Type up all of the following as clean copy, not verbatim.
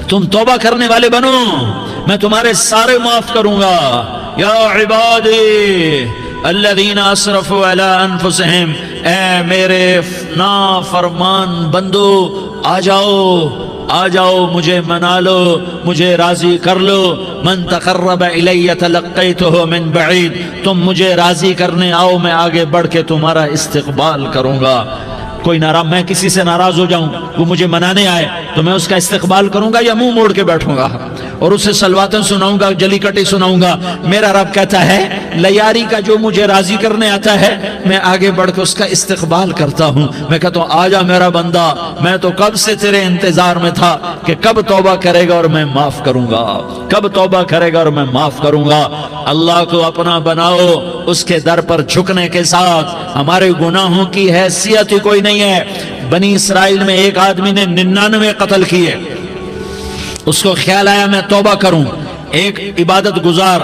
تم توبہ کرنے والے بنو، میں تمہارے سارے معاف کروں گا۔ یا عبادی الذین اسرفوا علی انفسہم، اے میرے نافرمان بندو آ جاؤ مجھے منا لو، مجھے راضی کر لو۔ من تقرب الی تلقیتہ من بعید، تم مجھے راضی کرنے آؤ، میں آگے بڑھ کے تمہارا استقبال کروں گا۔ کوئی ناراض، میں کسی سے ناراض ہو جاؤں، وہ مجھے منانے آئے تو میں اس کا استقبال کروں گا یا منہ موڑ کے بیٹھوں گا اور اسے سلواتیں سناؤں گا، جلی کٹی سناؤں گا؟ میرا رب کہتا ہے لیاری کا جو مجھے راضی کرنے آتا ہے میں آگے بڑھ کے اس کا استقبال کرتا ہوں۔ میں کہتا ہوں آ جا میرا بندہ، میں تو کب سے تیرے انتظار میں تھا کہ کب توبہ کرے گا اور میں معاف کروں گا، کب توبہ کرے گا اور میں معاف کروں گا۔ اللہ کو اپنا بناؤ، اس کے در پر جھکنے کے ساتھ ہمارے گناہوں کی حیثیت ہی کوئی نہیں ہے۔ بنی اسرائیل میں ایک آدمی نے 99 قتل کیے، اس کو خیال آیا میں توبہ کروں، ایک عبادت گزار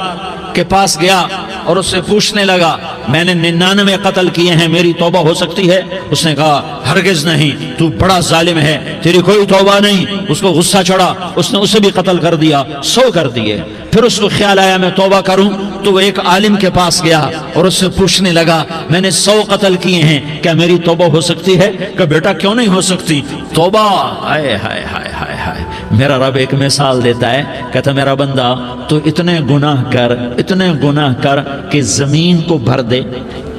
کے پاس گیا اور اس سے پوچھنے لگا میں نے 99 قتل کیے ہیں، میری توبہ ہو سکتی ہے؟ اس نے کہا ہرگز نہیں، تو بڑا ظالم ہے، تیری کوئی توبہ نہیں۔ اس کو غصہ چڑھا، اس نے اسے بھی قتل کر دیا، 100 کر دیے۔ پھر اس کو خیال آیا میں توبہ کروں تو وہ ایک عالم کے پاس گیا اور اس سے پوچھنے لگا میں نے 100 قتل کیے ہیں، کیا میری توبہ ہو سکتی ہے؟ کہ بیٹا کیوں نہیں ہو سکتی توبہ؟ ہائے ہائے ہائے ہائے ہائے، میرا رب ایک مثال دیتا ہے، کہتا میرا بندہ تو اتنے گناہ کر کہ زمین کو بھر دے،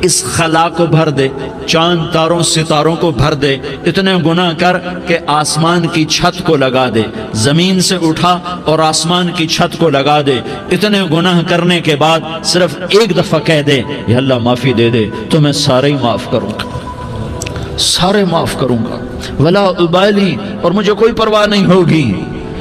اس خلا کو بھر دے، چاند تاروں ستاروں کو بھر دے، اتنے گناہ کر کہ آسمان کی چھت کو لگا دے، زمین سے اٹھا اور آسمان کی چھت کو لگا دے۔ اتنے گناہ کرنے کے بعد صرف ایک دفعہ کہہ دے یا اللہ معافی دے دے تو میں سارے ہی معاف کروں گا، سارے معاف کروں گا، ولا ابالی، اور مجھے کوئی پرواہ نہیں ہوگی۔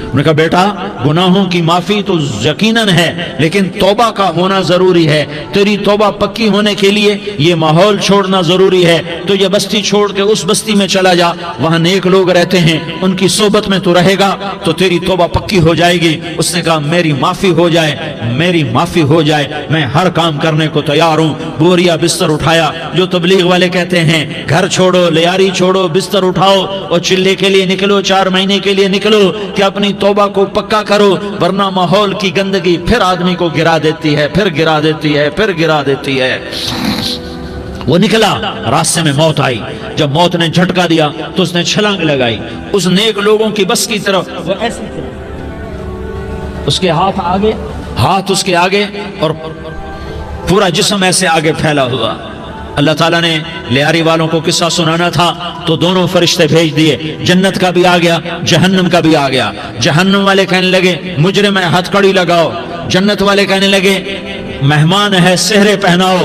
انہوں نے کہا بیٹا گناہوں کی معافی تو یقیناً ہے لیکن توبہ کا ہونا ضروری ہے، تیری توبہ پکی ہونے کے لیے یہ ماحول چھوڑنا ضروری ہے۔ تو یہ بستی چھوڑ کے اس بستی میں چلا جا، وہاں نیک لوگ رہتے ہیں، ان کی صحبت میں تو رہے گا تو تیری توبہ پکی ہو جائے گی۔ اس نے کہا میری معافی ہو جائے، میری معافی ہو جائے، میں ہر کام کرنے کو تیار ہوں۔ بوریا بستر اٹھایا، جو تبلیغ والے کہتے ہیں گھر چھوڑو، لیاری چھوڑو، بستر اٹھاؤ اور چلے کے لیے نکلو، 4 مہینے کے لیے نکلو کہ اپنی توبہ کو پکا کرو، ورنہ ماحول کی گندگی پھر آدمی کو گرا دیتی ہے، پھر گرا دیتی ہے، پھر گرا دیتی ہے۔ وہ نکلا، راستے میں موت آئی، جب موت نے جھٹکا دیا تو اس نے چھلانگ لگائی اس نیک لوگوں کی بس کی طرف، وہ ایسے اس کے ہاتھ اس کے آگے اور پورا جسم ایسے آگے پھیلا ہوا۔ اللہ تعالیٰ نے لیاری والوں کو قصہ سنانا تھا تو دونوں فرشتے بھیج دیے، جنت کا بھی آ گیا، جہنم کا بھی آ گیا۔ جہنم والے کہنے لگے مجرم ہے ہتھ کڑی لگاؤ، جنت والے کہنے لگے مہمان ہے سہرے پہناؤ۔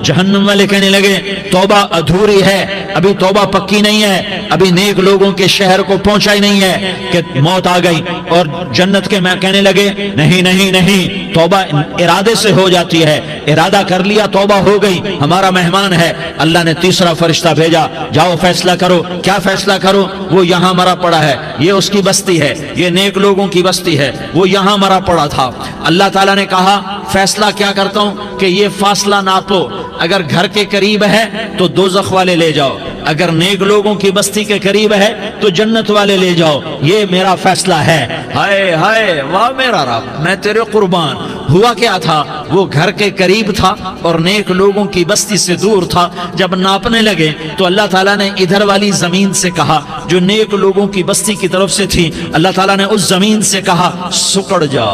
جہنم والے کہنے لگے توبہ ادھوری ہے، ابھی توبہ پکی نہیں ہے، ابھی نیک لوگوں کے شہر کو پہنچا ہی نہیں ہے کہ موت آ گئی۔ اور جنت کے میں کہنے لگے نہیں نہیں نہیں، توبہ ارادے سے ہو جاتی ہے، ارادہ کر لیا توبہ ہو گئی، ہمارا مہمان ہے۔ اللہ نے تیسرا فرشتہ بھیجا، جاؤ فیصلہ کرو۔ کیا فیصلہ کرو؟ وہ یہاں مرا پڑا ہے، یہ اس کی بستی ہے، یہ نیک لوگوں کی بستی ہے، وہ یہاں مرا پڑا تھا۔ اللہ تعالیٰ نے کہا فیصلہ کیا کرتا ہوں کہ یہ فاصلہ ناپو، اگر گھر کے قریب ہے تو دوزخ والے لے جاؤ، اگر نیک لوگوں کی بستی کے قریب ہے تو جنت والے لے جاؤ، یہ میرا فیصلہ ہے۔ ہائے ہائے واہ میرا رب، میں تیرے قربان۔ ہوا کیا تھا؟ وہ گھر کے قریب تھا اور نیک لوگوں کی بستی سے دور تھا۔ جب ناپنے لگے تو اللہ تعالیٰ نے ادھر والی زمین سے کہا جو نیک لوگوں کی بستی کی طرف سے تھی، اللہ تعالیٰ نے اس زمین سے کہا سکڑ جا،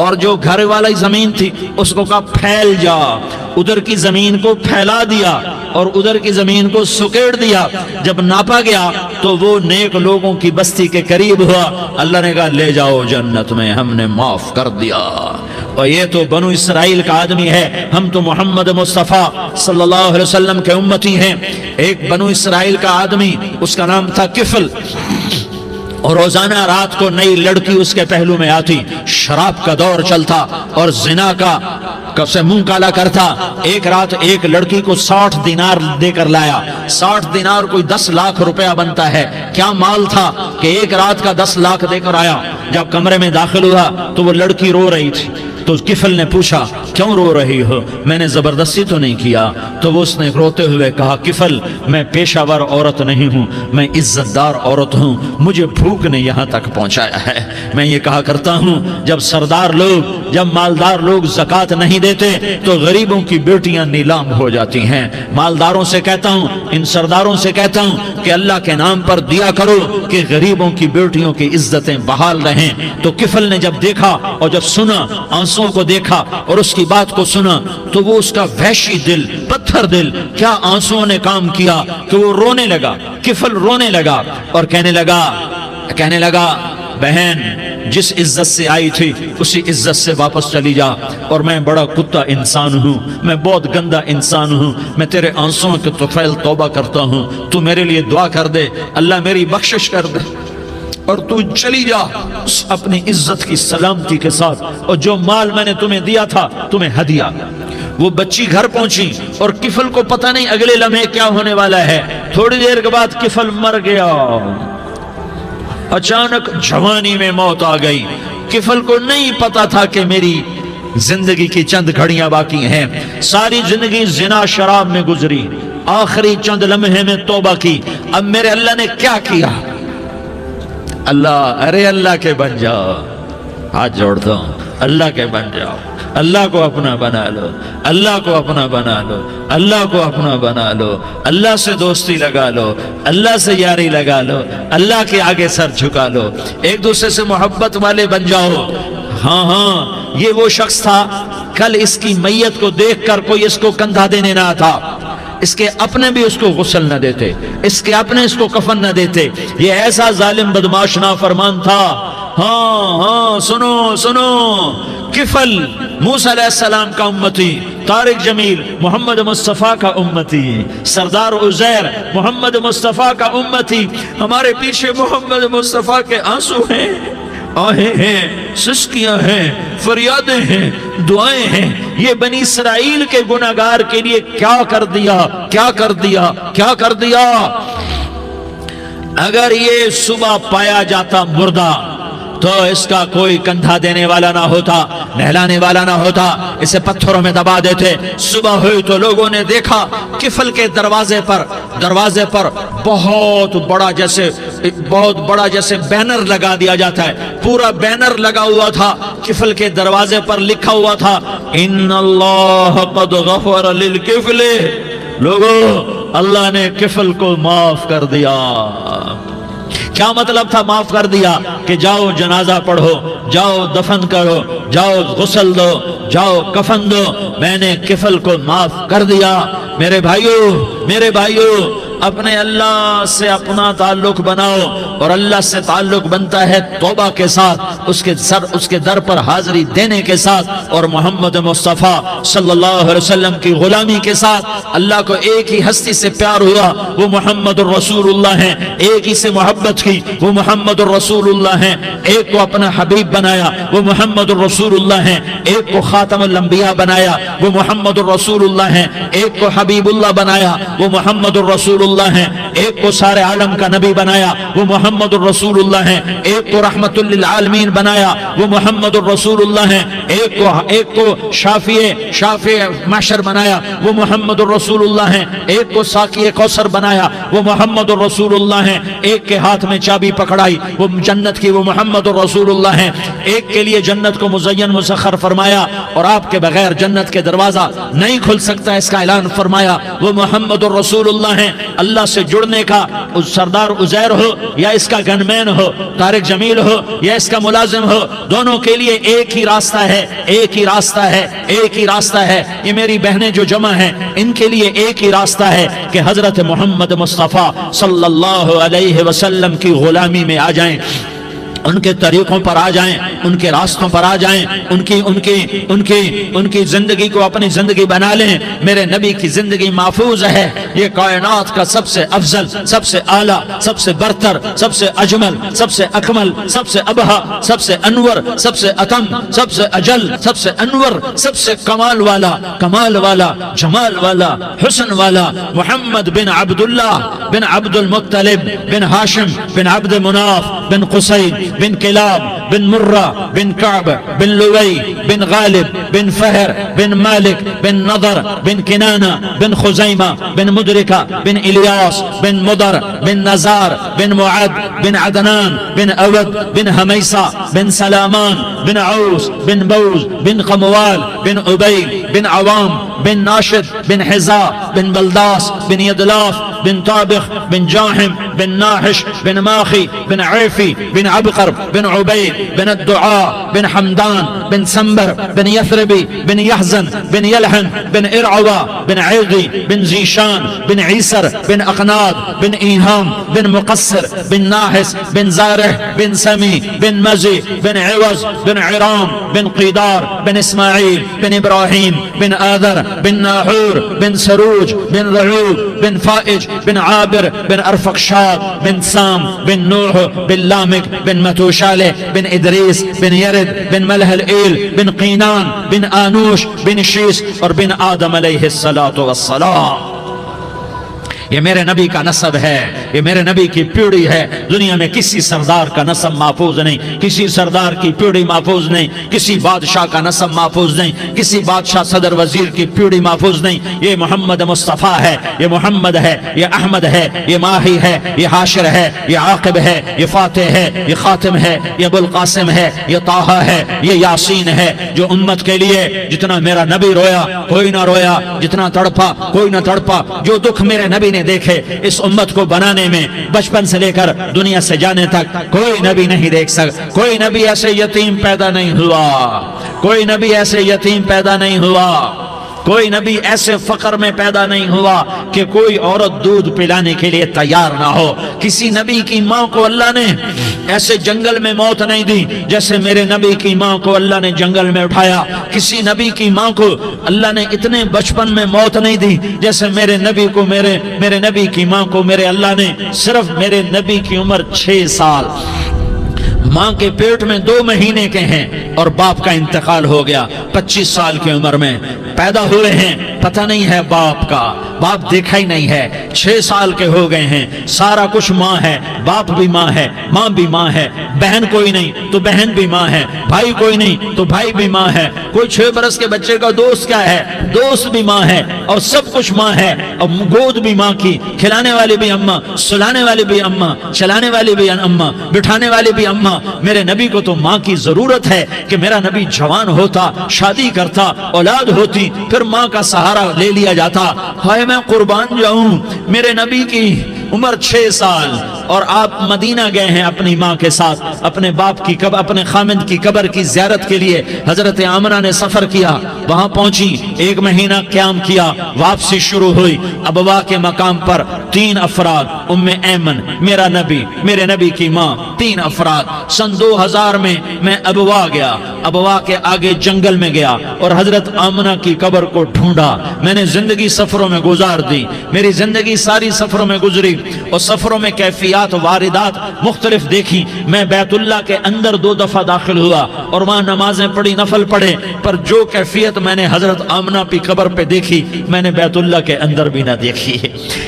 اور جو گھر والی زمین تھی اس کو کہا پھیل جا۔ ادھر کی زمین کو پھیلا دیا اور ادھر کی زمین کو سکیڑ دیا۔ جب ناپا گیا تو وہ نیک لوگوں کی بستی کے قریب ہوا۔ اللہ نے کہا لے جاؤ جنت میں، ہم نے معاف کر دیا۔ اور یہ تو بنو اسرائیل کا آدمی ہے، ہم تو محمد مصطفیٰ صلی اللہ علیہ وسلم کے امتی ہیں۔ ایک بنو اسرائیل کا آدمی، اس کا نام تھا کفل، اور روزانہ رات کو نئی لڑکی اس کے پہلو میں آتی، شراب کا دور چلتا اور زنا کا سے منہ کالا کرتا۔ ایک رات ایک لڑکی کو 60 دینار دے کر لایا۔ 60 دینار کوئی 10 لاکھ روپیہ بنتا ہے۔ کیا مال تھا کہ ایک رات کا 10 لاکھ دے کر آیا۔ جب کمرے میں داخل ہوا تو وہ لڑکی رو رہی تھی، تو کفل نے پوچھا کیوں رو رہی ہو؟ میں نے زبردستی تو نہیں کیا۔ تو وہ اس نے روتے ہوئے کہا کفل میں پیشہ ور عورت نہیں ہوں، میں عزت دار عورت ہوں، مجھے بھوک نے یہاں تک پہنچایا ہے۔ میں یہ کہا کرتا ہوں جب سردار لوگ، جب مالدار لوگ زکوٰۃ نہیں دیتے تو غریبوں کی بیٹیاں نیلام ہو جاتی ہیں۔ مالداروں سے کہتا ہوں، ان سرداروں سے کہتا ہوں کہ اللہ کے نام پر دیا کرو کہ غریبوں کی بیٹیوں کی عزتیں بحال رہیں۔ تو کفل نے جب دیکھا اور جب سنا، آنسوں کو دیکھا اور اس کی بات کو سنا، تو وہ اس کا وحشی دل، پتھر دل، کیا آنسوں نے کام کیا کہ وہ رونے لگا۔ کفل رونے لگا اور کہنے لگا بہن جس عزت سے آئی تھی اسی عزت سے واپس چلی جا، اور میں بڑا کتا انسان ہوں، میں بہت گندا انسان ہوں، میں تیرے آنسوں کے طفیل توبہ کرتا ہوں، تو میرے لیے دعا کر دے، اللہ میری بخشش کر دے، اور تو چلی جا اپنی عزت کی سلامتی کے ساتھ، اور جو مال میں نے تمہیں دیا تھا تمہیں ہدیہ۔ وہ بچی گھر پہنچی اور کفل کو پتہ نہیں اگلے لمحے کیا ہونے والا ہے۔ تھوڑی دیر کے بعد کفل مر گیا، اچانک جوانی میں موت آ گئی۔ کفل کو نہیں پتا تھا کہ میری زندگی کی چند گھڑیاں باقی ہیں، ساری زندگی زنا شراب میں گزری، آخری چند لمحے میں توبہ کی، اب میرے اللہ نے کیا کیا؟ اللہ کے بن جاؤ، ہاتھ جوڑتا ہوں، اللہ کے بن جاؤ، اللہ کو اپنا بنا لو، اللہ کو اپنا بنا لو، اللہ کو اپنا بنا لو، اللہ سے دوستی لگا لو، اللہ سے یاری لگا لو، اللہ کے آگے سر جھکا لو، ایک دوسرے سے محبت والے بن جاؤ۔ ہاں یہ وہ شخص تھا، کل اس کی میت کو دیکھ کر کوئی اس کو کندھا دینے نہ تھا، اس کے اپنے بھی اس کو غسل نہ دیتے، اس کے اپنے اس کو کفن نہ دیتے، یہ ایسا ظالم بدماش نافرمان تھا۔ ہاں سنو، کفل موسیٰ علیہ السلام کا امتی، طارق جمیل محمد مصطفیٰ کا امتی، سردار عزیر محمد مصطفیٰ کا امتی، ہمارے پیچھے محمد مصطفیٰ کے آنسو ہیں، آہیں ہیں، سسکیاں ہیں، فریادیں ہیں، دعائیں ہیں۔ یہ بنی اسرائیل کے گناہگار کے لیے کیا کر دیا۔ اگر یہ صبح پایا جاتا مردہ تو اس کا کوئی کندھا دینے والا نہ ہوتا، نہلانے والا نہ ہوتا، اسے پتھروں میں دبا دیتے۔ صبح ہوئی تو لوگوں نے دیکھا کفل کے دروازے پر بہت بڑا جیسے بینر لگا دیا جاتا ہے، پورا بینر لگا ہوا تھا، کفل کے دروازے پر لکھا ہوا تھا ان اللہ قد غفر للکفل، لوگو اللہ نے کفل کو معاف کر دیا۔ کیا مطلب تھا معاف کر دیا؟ کہ جاؤ جنازہ پڑھو، جاؤ دفن کرو، جاؤ غسل دو، جاؤ کفن دو، میں نے کفل کو معاف کر دیا۔ میرے بھائیو اپنے اللہ سے اپنا تعلق بناؤ، اور اللہ سے تعلق بنتا ہے توبہ کے ساتھ، اس کے در پر حاضری دینے کے ساتھ، اور محمد مصطفیٰ صلی اللہ علیہ وسلم کی غلامی کے ساتھ۔ اللہ کو ایک ہی ہستی سے پیار ہوا، وہ محمد الرسول اللہ ہیں، ایک ہی سے محبت کی، وہ محمد الرسول اللہ ہیں، ایک کو اپنا حبیب بنایا، وہ محمد الرسول اللہ ہیں، ایک کو خاتم الانبیاء بنایا، وہ محمد الرسول اللہ ہیں، ایک کو حبیب اللہ بنایا، وہ محمد الرسول اللہ ہیں، ایک کو سارے عالم کا نبی بنایا، وہ محمد الرسول اللہ ہیں، ایک کو رحمت للعالمین بنایا، وہ محمد الرسول اللہ ہیں، ایک کو شافع محشر بنایا، وہ محمد الرسول اللہ ہیں، ایک کو ساقی کوثر بنایا، وہ محمد الرسول اللہ ہیں، ایک کے ہاتھ میں چابی پکڑائی وہ جنت کی، وہ محمد الرسول اللہ ہیں، ایک کے لیے جنت کو مزین مسخر فرمایا، اور آپ کے بغیر جنت کے دروازہ نہیں کھل سکتا اس کا اعلان فرمایا، وہ محمد الرسول اللہ ہیں۔ اللہ سے جڑنے کا سردار عزیر ہو یا اس کا گنمین ہو، طارق جمیل ہو یا اس کا ملازم ہو، دونوں کے لیے ایک ہی راستہ ہے۔ یہ میری بہنیں جو جمع ہیں ان کے لیے ایک ہی راستہ ہے کہ حضرت محمد مصطفیٰ صلی اللہ علیہ وسلم کی غلامی میں آ جائیں، ان کے طریقوں پر آ جائیں، ان کے راستوں پر آ جائیں، ان کی زندگی کو اپنی زندگی بنا لیں۔ میرے نبی کی زندگی محفوظ ہے، یہ کائنات کا سب سے افضل، سب سے اعلیٰ، سب سے برتر، سب سے اجمل، سب سے اکمل، سب سے ابہا، سب سے انور، سب سے اتم، سب سے اجل، سب سے انور، سب سے کمال والا، جمال والا، حسن والا، محمد بن عبداللہ بن عبد المطلب بن ہاشم بن عبد مناف بن قصی بن کلاب بن مرہ بن کعب بن لوی بن غالب بن فہر بن مالک بن نضر بن کنانہ بن خزیمہ بن مدرکہ بن الیاس بن مدر بن نزار بن معد بن عدنان بن اود بن حمیسہ بن سلامان بن عوس بن بوز بن قموال بن عبید بن عوام بن ناشد بن حزا بن بلداس بن یدلاف بن طابخ بن جاحم بن ناحش بن ماخی بن عیفی بن عبقر بن عبید بن الدعاء بن حمدان بن سنبر بن یثربی بن یحزن بن یلحن بن ارعوہ بن عیغی بن زیشان بن عیسر بن اقناد بن ایہام بن مقصر بن ناحس بن زارح بن سمی بن مزی بن عوض بن عرام بن قیدار بن اسماعیل بن ابراہیم بن آذر بن ناحور بن سروج بن رعوب بن فائج بن عابر بن ارفقشاد بن سام بن نوح بن لامک بن متوشالہ بن ادریس بن یرد بن ملح الایل بن قینان بن آنوش بن شیس اور بن آدم علیہ السلام۔ یہ میرے نبی کا نسب ہے، یہ میرے نبی کی پیڑھی ہے۔ دنیا میں کسی سردار کا نسب محفوظ نہیں، کسی سردار کی پیڑھی محفوظ نہیں، کسی بادشاہ کا نسب محفوظ نہیں، کسی بادشاہ صدر وزیر کی پیڑھی محفوظ نہیں۔ یہ محمد مصطفیٰ ہے، یہ محمد ہے، یہ احمد ہے، یہ ماہی ہے، یہ حاشر ہے، یہ عاقب ہے، یہ فاتح ہے، یہ خاتم ہے، یہ ابو القاسم ہے، یہ طٰہٰ ہے، یہ یاسین ہے۔ جو امت کے لیے جتنا میرا نبی رویا کوئی نہ رویا، جتنا تڑپا کوئی نہ تڑپا، جو دکھ میرے نبی نے دیکھے اس امت کو بنانے میں، بچپن سے لے کر دنیا سے جانے تک کوئی نبی نہیں دیکھ سکتا۔ کوئی نبی ایسے یتیم پیدا نہیں ہوا، کوئی نبی ایسے یتیم پیدا نہیں ہوا، کوئی نبی ایسے فقر میں پیدا نہیں ہوا کہ کوئی عورت دودھ پلانے کے لیے تیار نہ ہو۔ کسی نبی کی ماں کو اللہ نے ایسے جنگل میں موت نہیں دی جیسے میرے نبی کی ماں کو اللہ نے جنگل میں اٹھایا۔ کسی نبی کی ماں کو اللہ نے اتنے بچپن میں موت نہیں دی جیسے میرے نبی کو میرے نبی کی ماں کو میرے اللہ نے صرف میرے نبی کی عمر 6 سال، ماں کے پیٹ میں 2 مہینے کے ہیں اور باپ کا انتقال ہو گیا 25 سال کی عمر میں پیدا ہوئے ہیں، پتہ نہیں ہے باپ کا، باپ دیکھا ہی نہیں ہے، 6 سال کے ہو گئے ہیں، سارا کچھ ماں ہے، باپ بھی ماں ہے، ماں بھی ماں ہے، بہن کوئی نہیں تو بہن بھی ماں ہے، بھائی کوئی نہیں تو بھائی بھی ماں ہے، کوئی 6 برس کے بچے کا دوست کیا ہے، دوست بھی ماں ہے، اور سب کچھ ماں ہے، اور گود بھی ماں کی، کھلانے والی بھی اماں، سلانے والی بھی اماں، چلانے والی بھی اماں، بٹھانے والی بھی اماں۔ میرے نبی کو تو ماں کی ضرورت ہے کہ میرا نبی جوان ہوتا، شادی کرتا، اولاد ہوتی، پھر ماں کا سہارا لے لیا جاتا۔ ہائے میں قربان جاؤں، میرے نبی کی عمر 6 سال اور آپ مدینہ گئے ہیں اپنی ماں کے ساتھ، اپنے باپ کی اپنے خامند کی قبر کی زیارت کے لیے حضرت آمنہ نے سفر کیا، وہاں پہنچی، 1 مہینہ قیام کیا، واپسی شروع ہوئی۔ ابوا کے مقام پر 3 افراد، ام ایمن، میرا نبی، میرے نبی کی ماں، 3 افراد۔ سن 2000 میں میں ابوا گیا، ابوا کے آگے جنگل میں گیا اور حضرت آمنہ کی قبر کو ڈھونڈا۔ میں نے زندگی سفروں میں گزار دی، میری زندگی ساری سفروں میں گزری، اور سفروں میں کیفیات واردات مختلف دیکھی۔ میں بیت اللہ کے اندر 2 دفعہ داخل ہوا اور وہاں نمازیں پڑھی، نفل پڑھے، پر جو کیفیت میں نے حضرت آمنہ کی قبر پہ دیکھی میں نے بیت اللہ کے اندر بھی نہ دیکھی،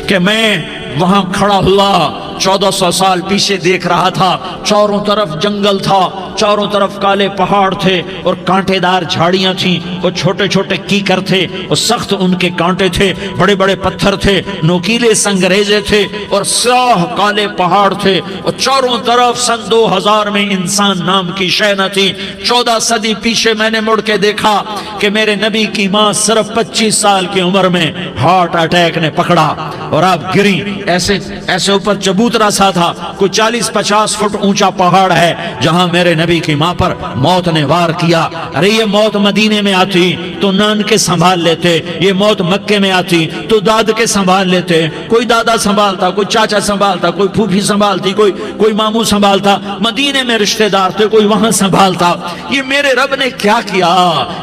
کہ میں وہاں کھڑا ہوا 1400 سال پیچھے دیکھ رہا تھا، چاروں طرف جنگل تھا، چاروں طرف کالے پہاڑ تھے اور کانٹے دار جھاڑیاں تھیں، اور چھوٹے چھوٹے کیکر تھے اور سخت ان کے کانٹے تھے، بڑے بڑے پتھر تھے، نوکیلے سنگریزے تھے اور سیاہ کالے پہاڑ تھے، اور چاروں طرف سن 2000 میں انسان نام کی شے نہ تھی۔ 14 صدی پیچھے میں نے مڑ کے دیکھا کہ میرے نبی کی ماں صرف 25 سال کی عمر میں ہارٹ اٹیک نے پکڑا اور آپ گری، ایسے اوپر چبوترا سا تھا، کوئی 40-50 فٹ اونچا پہاڑ ہے جہاں میرے نبی کی ماں پر موت نے وار کیا۔ ارے یہ موت مدینے میں آتی تو نان کے سنبھال لیتے، یہ موت مکے میں آتی تو داد کے سنبھال لیتے، کوئی دادا سنبھالتا، کوئی چاچا سنبھالتا، کوئی پھوپھی سنبھالتی، کوئی ماموں سنبھالتا، مدینے میں رشتہ دار تھے کوئی وہاں سنبھالتا۔ یہ میرے رب نے کیا کیا؟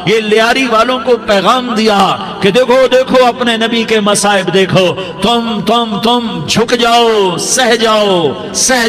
یہ لیاری والوں کو پیغام دیا کہ دیکھو دیکھو اپنے نبی کے مصائب دیکھو، تم جھک جاؤ، سہ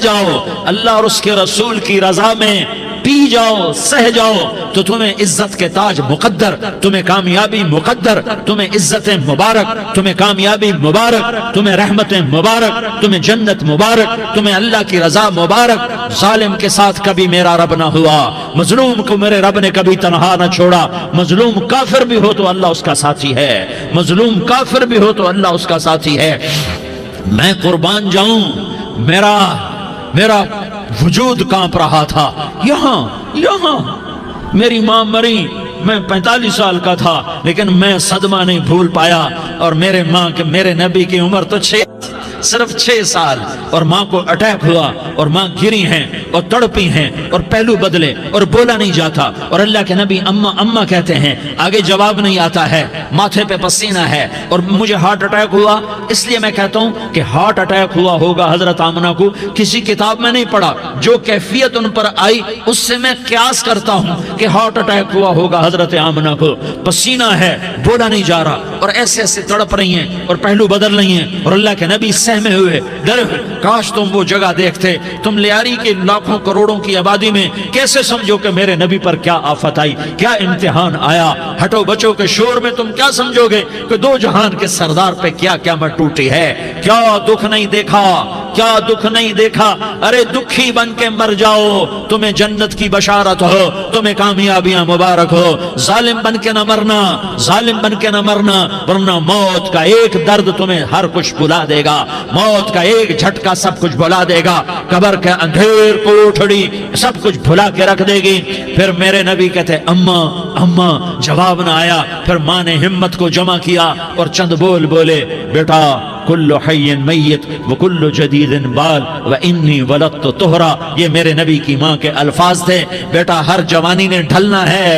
جاؤ، اللہ اور اس کے رسول کی رضا میں پی جاؤ سہ جاؤ تو تمہیں عزت کے تاج مقدر، تمہیں کامیابی مقدر، تمہیں عزت مبارک، تمہیں کامیابی مبارک، تمہیں رحمت مبارک، تمہیں جنت مبارک، تمہیں اللہ کی رضا مبارک۔ ظالم کے ساتھ کبھی میرا رب نہ ہوا، مظلوم کو میرے رب نے کبھی تنہا نہ چھوڑا۔ مظلوم کافر بھی ہو تو اللہ اس کا ساتھی ہے، مظلوم کافر بھی ہو تو اللہ اس کا ساتھی ہے۔ میں قربان جاؤں، میرا وجود کانپ رہا تھا۔ یہاں میری ماں مری، میں 45 سال کا تھا، لیکن میں صدمہ نہیں بھول پایا۔ اور میرے نبی کی عمر تو صرف 6 سال، اور ماں کو اٹیک ہوا اور ماں گری ہیں اور تڑپی ہیں اور پہلو بدلے اور بولا نہیں جاتا، اور اللہ کے نبی اماں اماں کہتے ہیں، آگے جواب نہیں آتا ہے، ماتھے پہ پسینہ ہے، اور مجھے ہارٹ اٹیک ہوا۔ اس لیے میں کہتا ہوں کہ ہارٹ اٹیک ہوا ہوگا حضرت آمنہ کو، کسی کتاب میں نہیں پڑھا، جو کیفیت ان پر آئی اس سے میں قیاس کرتا ہوں کہ ہارٹ اٹیک ہوا ہوگا حضرت آمنہ کو۔ پسینہ ہے، بولا نہیں جا رہا، اور ایسے ایسے تڑپ رہی ہیں اور پہلو بدل رہی ہیں، اور اللہ کے نبی سہمے ہوئے ڈرے ہوئے۔ کاش تم وہ جگہ دیکھتے، تم لیاری کے لاکھوں کروڑوں کی آبادی میں کیسے سمجھو کہ میرے نبی پر کیا آفت آئی، کیا امتحان آیا۔ ہٹو بچوں کے شور میں تم کیا سمجھو گے کہ دو جہان کے سردار پہ کیا قیامت ٹوٹی ہے۔ کیا دکھ نہیں دیکھا، کیا دکھ نہیں دیکھا۔ ارے دکھی بن کے مر جاؤ، تمہیں جنت کی بشارت ہو، تمہیں کامیابیاں مبارک ہو۔ ظالم بن کے نہ مرنا، ظالم بن کے نہ مرنا، ورنہ موت کا ایک درد تمہیں ہر کچھ بلا دے گا، موت کا ایک جھٹکا سب کچھ بھلا دے گا، قبر کے اندھیر کوٹھڑی سب کچھ بھلا کے رکھ دے گی۔ پھر میرے نبی کہتے اماں اماں، جواب نہ آیا۔ پھر ماں نے ہمت کو جمع کیا اور چند بول بولے، بیٹا کل حی میت وکل جدید بال وانی ولدت طہرا۔ یہ میرے نبی کی ماں کے الفاظ تھے، بیٹا ہر جوانی نے ڈھلنا ہے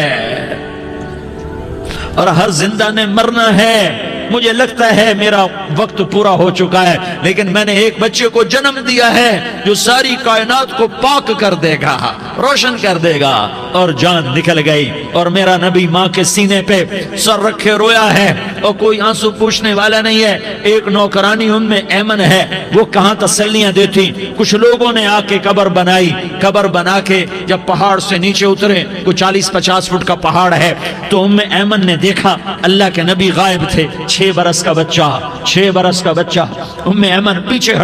اور ہر زندہ نے مرنا ہے۔ مجھے لگتا ہے میرا وقت پورا ہو چکا ہے، لیکن میں نے ایک بچے کو جنم دیا ہے جو ساری کائنات کو پاک کر دے گا، روشن کر دے گا۔ اور جان نکل گئی، اور میرا نبی ماں کے سینے پہ سر رکھے رویا ہے، اور کوئی آنسو پوچھنے والا نہیں ہے۔ ایک نوکرانی ام ایمن ہے، وہ کہاں تسلیاں دیتی۔ کچھ لوگوں نے آ کے قبر بنائی، قبر بنا کے جب پہاڑ سے نیچے اترے، کوئی 40-50 فٹ کا پہاڑ ہے، تو ام ایمن نے دیکھا اللہ کے نبی غائب تھے، 6 برس کا بچہ، 6 برس کا بچہ۔ ام ایمن پیچھے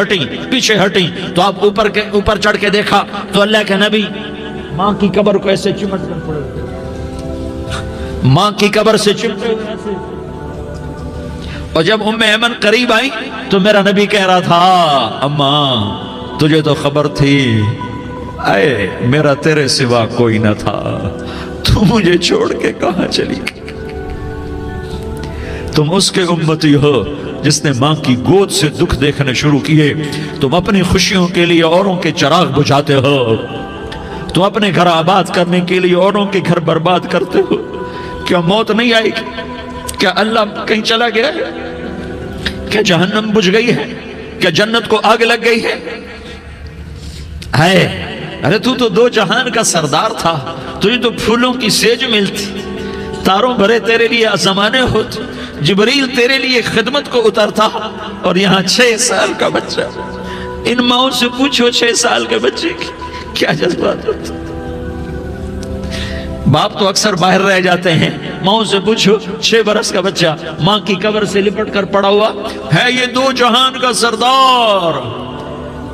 ہٹی تو آپ اوپر چڑھ کے دیکھا تو اللہ کے نبی ماں کی قبر کو ایسے چمٹ کر پڑے، ماں کی قبر سے چمٹے ہوئے ایسے۔ اور جب ام ایمن قریب آئی تو میرا نبی کہہ رہا تھا، اماں تجھے تو خبر تھی، اے میرا تیرے سوا کوئی نہ تھا، تو مجھے چھوڑ کے کہاں چلی گئی۔ تم اس کے امتی ہو جس نے ماں کی گود سے دکھ دیکھنے شروع کیے۔ تم اپنی خوشیوں کے لیے اوروں کے چراغ بجھاتے ہو، تم اپنے گھر آباد کرنے کے لیے اوروں کے گھر برباد کرتے ہو۔ کیا موت نہیں آئی؟ کیا اللہ کہیں چلا گیا ہے؟ کیا جہنم بجھ گئی ہے؟ کیا جنت کو آگ لگ گئی ہے؟ ارے تو 2 جہان کا سردار تھا، تجھے تو پھولوں کی سیج ملتی، تاروں بھرے تیرے لیے زمانے ہوتے، جبریل تیرے لیے خدمت کو اترتا، اور یہاں 6 سال کا بچہ۔ ان ماؤں سے پوچھو 6 سال کے بچے کی کیا جذبات ہوتے۔ باپ تو اکثر باہر رہ جاتے ہیں، ماؤں سے پوچھو 6 برس کا بچہ ماں کی قبر سے لپٹ کر پڑا ہوا ہے۔ یہ 2 جہان کا سردار،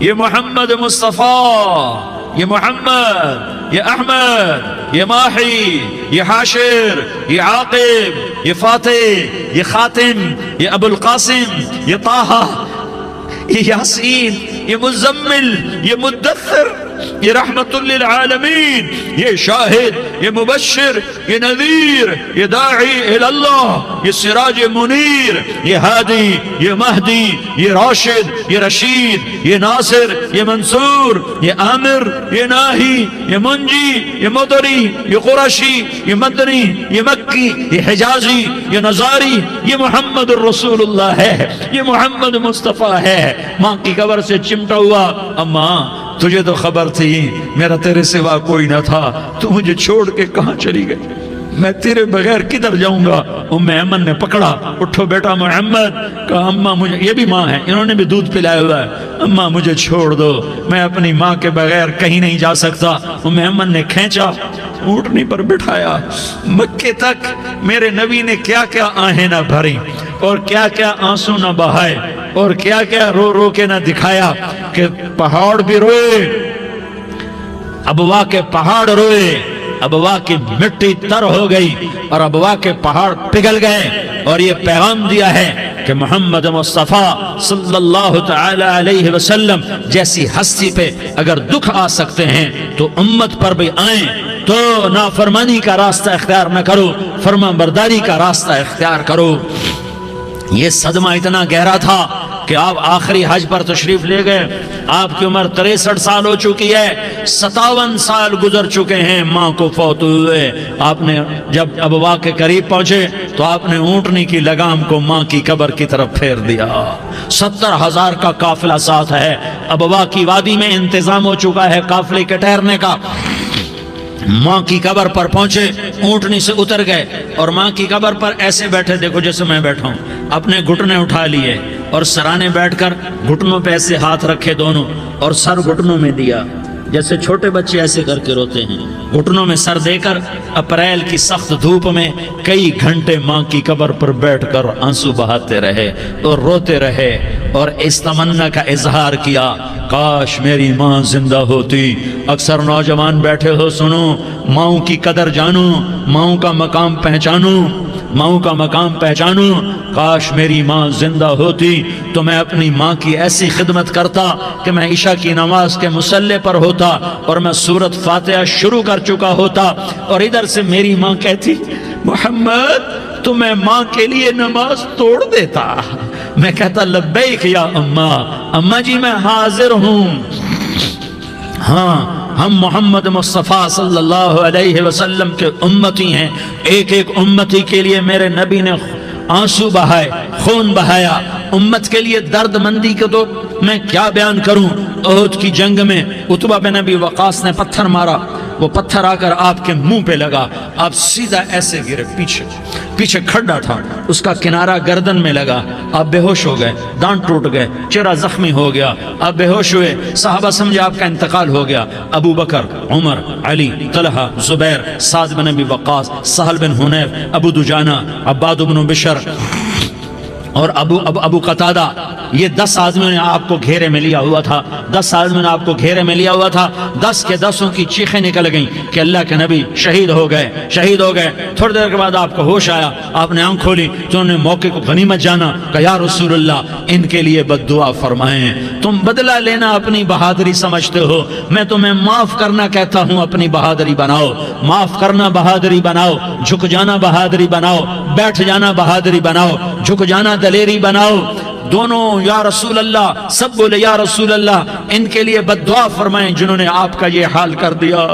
یہ محمد مصطفیٰ، یہ محمد، یہ احمد، یہ ماہی، یہ حاشر، یہ عاقب، یہ فاتح، یہ خاتم، یہ ابو القاسم، یہ طٰہٰ، یہ یاسین، یہ مزمل، یہ مدثر، یہ رحمت للعالمین، یہ شاہد، یہ مبشر، یہ نذیر، یہ داعی اللہ، یہ سراج منیر، یہ ہادی، یہ مہدی، یہ راشد، یہ رشید، یہ ناصر، یہ منصور، یہ عامر، یہ ناہی، یہ منجی، یہ مدری، یہ قرشی، یہ مدنی، یہ مکی، یہ حجازی، یہ نظاری، یہ محمد الرسول اللہ ہے، یہ محمد مصطفیٰ ہے۔ ماں کی قبر سے چمٹا ہوا، اماں تجھے تو خبر تھی میرا تیرے سوا کوئی نہ تھا، تو مجھے چھوڑ کے کہاں چلی گئی۔ میں تیرے بغیر کدھر جاؤں گا؟ ام ایمن نے پکڑا، اٹھو بیٹا محمد، کہا اماں مجھے، یہ بھی ماں ہے، انہوں نے بھی دودھ پلایا ہوا ہے، اماں مجھے چھوڑ دو، میں اپنی ماں کے بغیر کہیں نہیں جا سکتا۔ ام ایمن نے کھینچا، اونٹنی پر بٹھایا، مکے تک میرے نبی نے کیا کیا آہیں نہ بھری اور کیا کیا آنسو نہ بہائے اور کیا کیا رو رو کے نہ دکھایا کہ پہاڑ بھی روئے، ابوا کے پہاڑ روئے، ابوا کی مٹی تر ہو گئی اور ابوا کے پہاڑ پگھل گئے، اور یہ پیغام دیا ہے کہ محمد مصطفیٰ صلی اللہ تعالی علیہ وسلم جیسی ہستی پہ اگر دکھ آ سکتے ہیں تو امت پر بھی آئیں، تو نافرمانی کا راستہ اختیار نہ کرو، فرما برداری کا راستہ اختیار کرو۔ یہ صدمہ اتنا گہرا تھا کہ آپ آخری حج پر تشریف لے گئے، آپ کی عمر 63 سال ہو چکی ہے، 57 سال گزر چکے ہیں ماں کو فوت ہوئے۔ آپ نے جب ابوا کے قریب پہنچے تو آپ نے اونٹنی کی لگام کو ماں کی قبر کی طرف پھیر دیا۔ 70,000 کا قافلہ ساتھ ہے، ابوا کی وادی میں انتظام ہو چکا ہے قافلے کے ٹھہرنے کا۔ ماں کی قبر پر پہنچے، اونٹنی سے اتر گئے اور ماں کی قبر پر ایسے بیٹھے، دیکھو جیسے میں بیٹھا ہوں، اپنے گھٹنے اٹھا لیے اور سرانے بیٹھ کر گھٹنوں پہ ایسے ہاتھ رکھے دونوں اور سر گھٹنوں میں دیا، جیسے چھوٹے بچے ایسے کر کے روتے ہیں، گھٹنوں میں سر دے کر اپریل کی سخت دھوپ میں کئی گھنٹے ماں کی قبر پر بیٹھ کر آنسو بہاتے رہے اور روتے رہے اور اس تمنا کا اظہار کیا، کاش میری ماں زندہ ہوتی۔ اکثر نوجوان بیٹھے ہو، سنو، ماؤں کی قدر جانو، ماؤں کا مقام پہچانو، ماؤں کا مقام پہچانو۔ کاش میری ماں زندہ ہوتی تو میں اپنی ماں کی ایسی خدمت کرتا کہ میں عشاء کی نماز کے مصلی پر ہوتا اور میں سورۃ فاتحہ شروع کر چکا ہوتا، اور ادھر سے میری ماں کہتی محمد تو میں ماں کے لیے نماز توڑ دیتا، میں کہتا لبیک یا اماں، اماں جی میں حاضر ہوں۔ ہاں، ہم محمد مصطفیٰ صلی اللہ علیہ وسلم کے امتی ہیں، ایک ایک امتی کے لیے میرے نبی نے آنسو بہائے، خون بہایا، امت کے لیے درد مندی کو تو میں کیا بیان کروں۔ احد کی جنگ میں عتبہ بن ابی وقاص نے پتھر مارا، وہ پتھر آ کر آپ کے منہ پہ لگا، آپ سیدھا ایسے گرے، پیچھے کھڈا تھا، اس کا کنارہ گردن میں لگا، آپ بے ہوش ہو گئے، دانت ٹوٹ گئے، چہرہ زخمی ہو گیا، آپ بے ہوش ہوئے، صحابہ سمجھے آپ کا انتقال ہو گیا۔ ابو بکر، عمر، علی، طلحہ، زبیر، سعد بن ابی وقاص، سہل بن حنیف، ابو دجانہ، عباد بن بشر اور ابو قتادہ، یہ 10 آدمیوں نے آپ کو گھیرے میں لیا ہوا تھا، 10 آدمیوں نے آپ کو گھیرے میں لیا ہوا تھا، 10 کے 10 کی چیخیں نکل گئیں کہ اللہ کے نبی شہید ہو گئے۔ تھوڑی دیر کے بعد آپ کو ہوش آیا، آپ نے آنکھ کھولی تو انہوں نے موقع کو غنیمت جانا کہ یا رسول اللہ ان کے لیے بد دعا فرمائیں، تم بدلہ لینا اپنی بہادری سمجھتے ہو، میں تمہیں معاف کرنا کہتا ہوں، اپنی بہادری بناؤ، معاف کرنا بہادری بناؤ، جھک جانا بہادری بناؤ، بیٹھ جانا بہادری بناؤ، جھک جانا دلیری بناؤ۔ دونوں یا رسول اللہ، سب بولے یا رسول اللہ، ان کے لیے بد دعا فرمائیں جنہوں نے آپ کا یہ حال کر دیا۔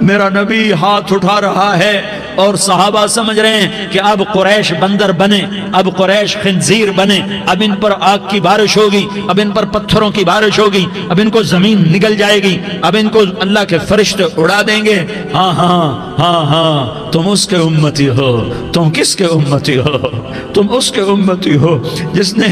میرا نبی ہاتھ اٹھا رہا ہے اور صحابہ سمجھ رہے ہیں کہ اب قریش بندر بنے، اب قریش خنزیر بنے، اب ان پر آگ کی بارش ہوگی، اب ان پر پتھروں کی بارش ہوگی، اب ان کو زمین نگل جائے گی، اب ان کو اللہ کے فرشتے اڑا دیں گے۔ ہاں ہاں ہاں ہاں، تم اس کے امتی ہو، تم کس کے امتی ہو؟ تم اس کے امتی ہو جس نے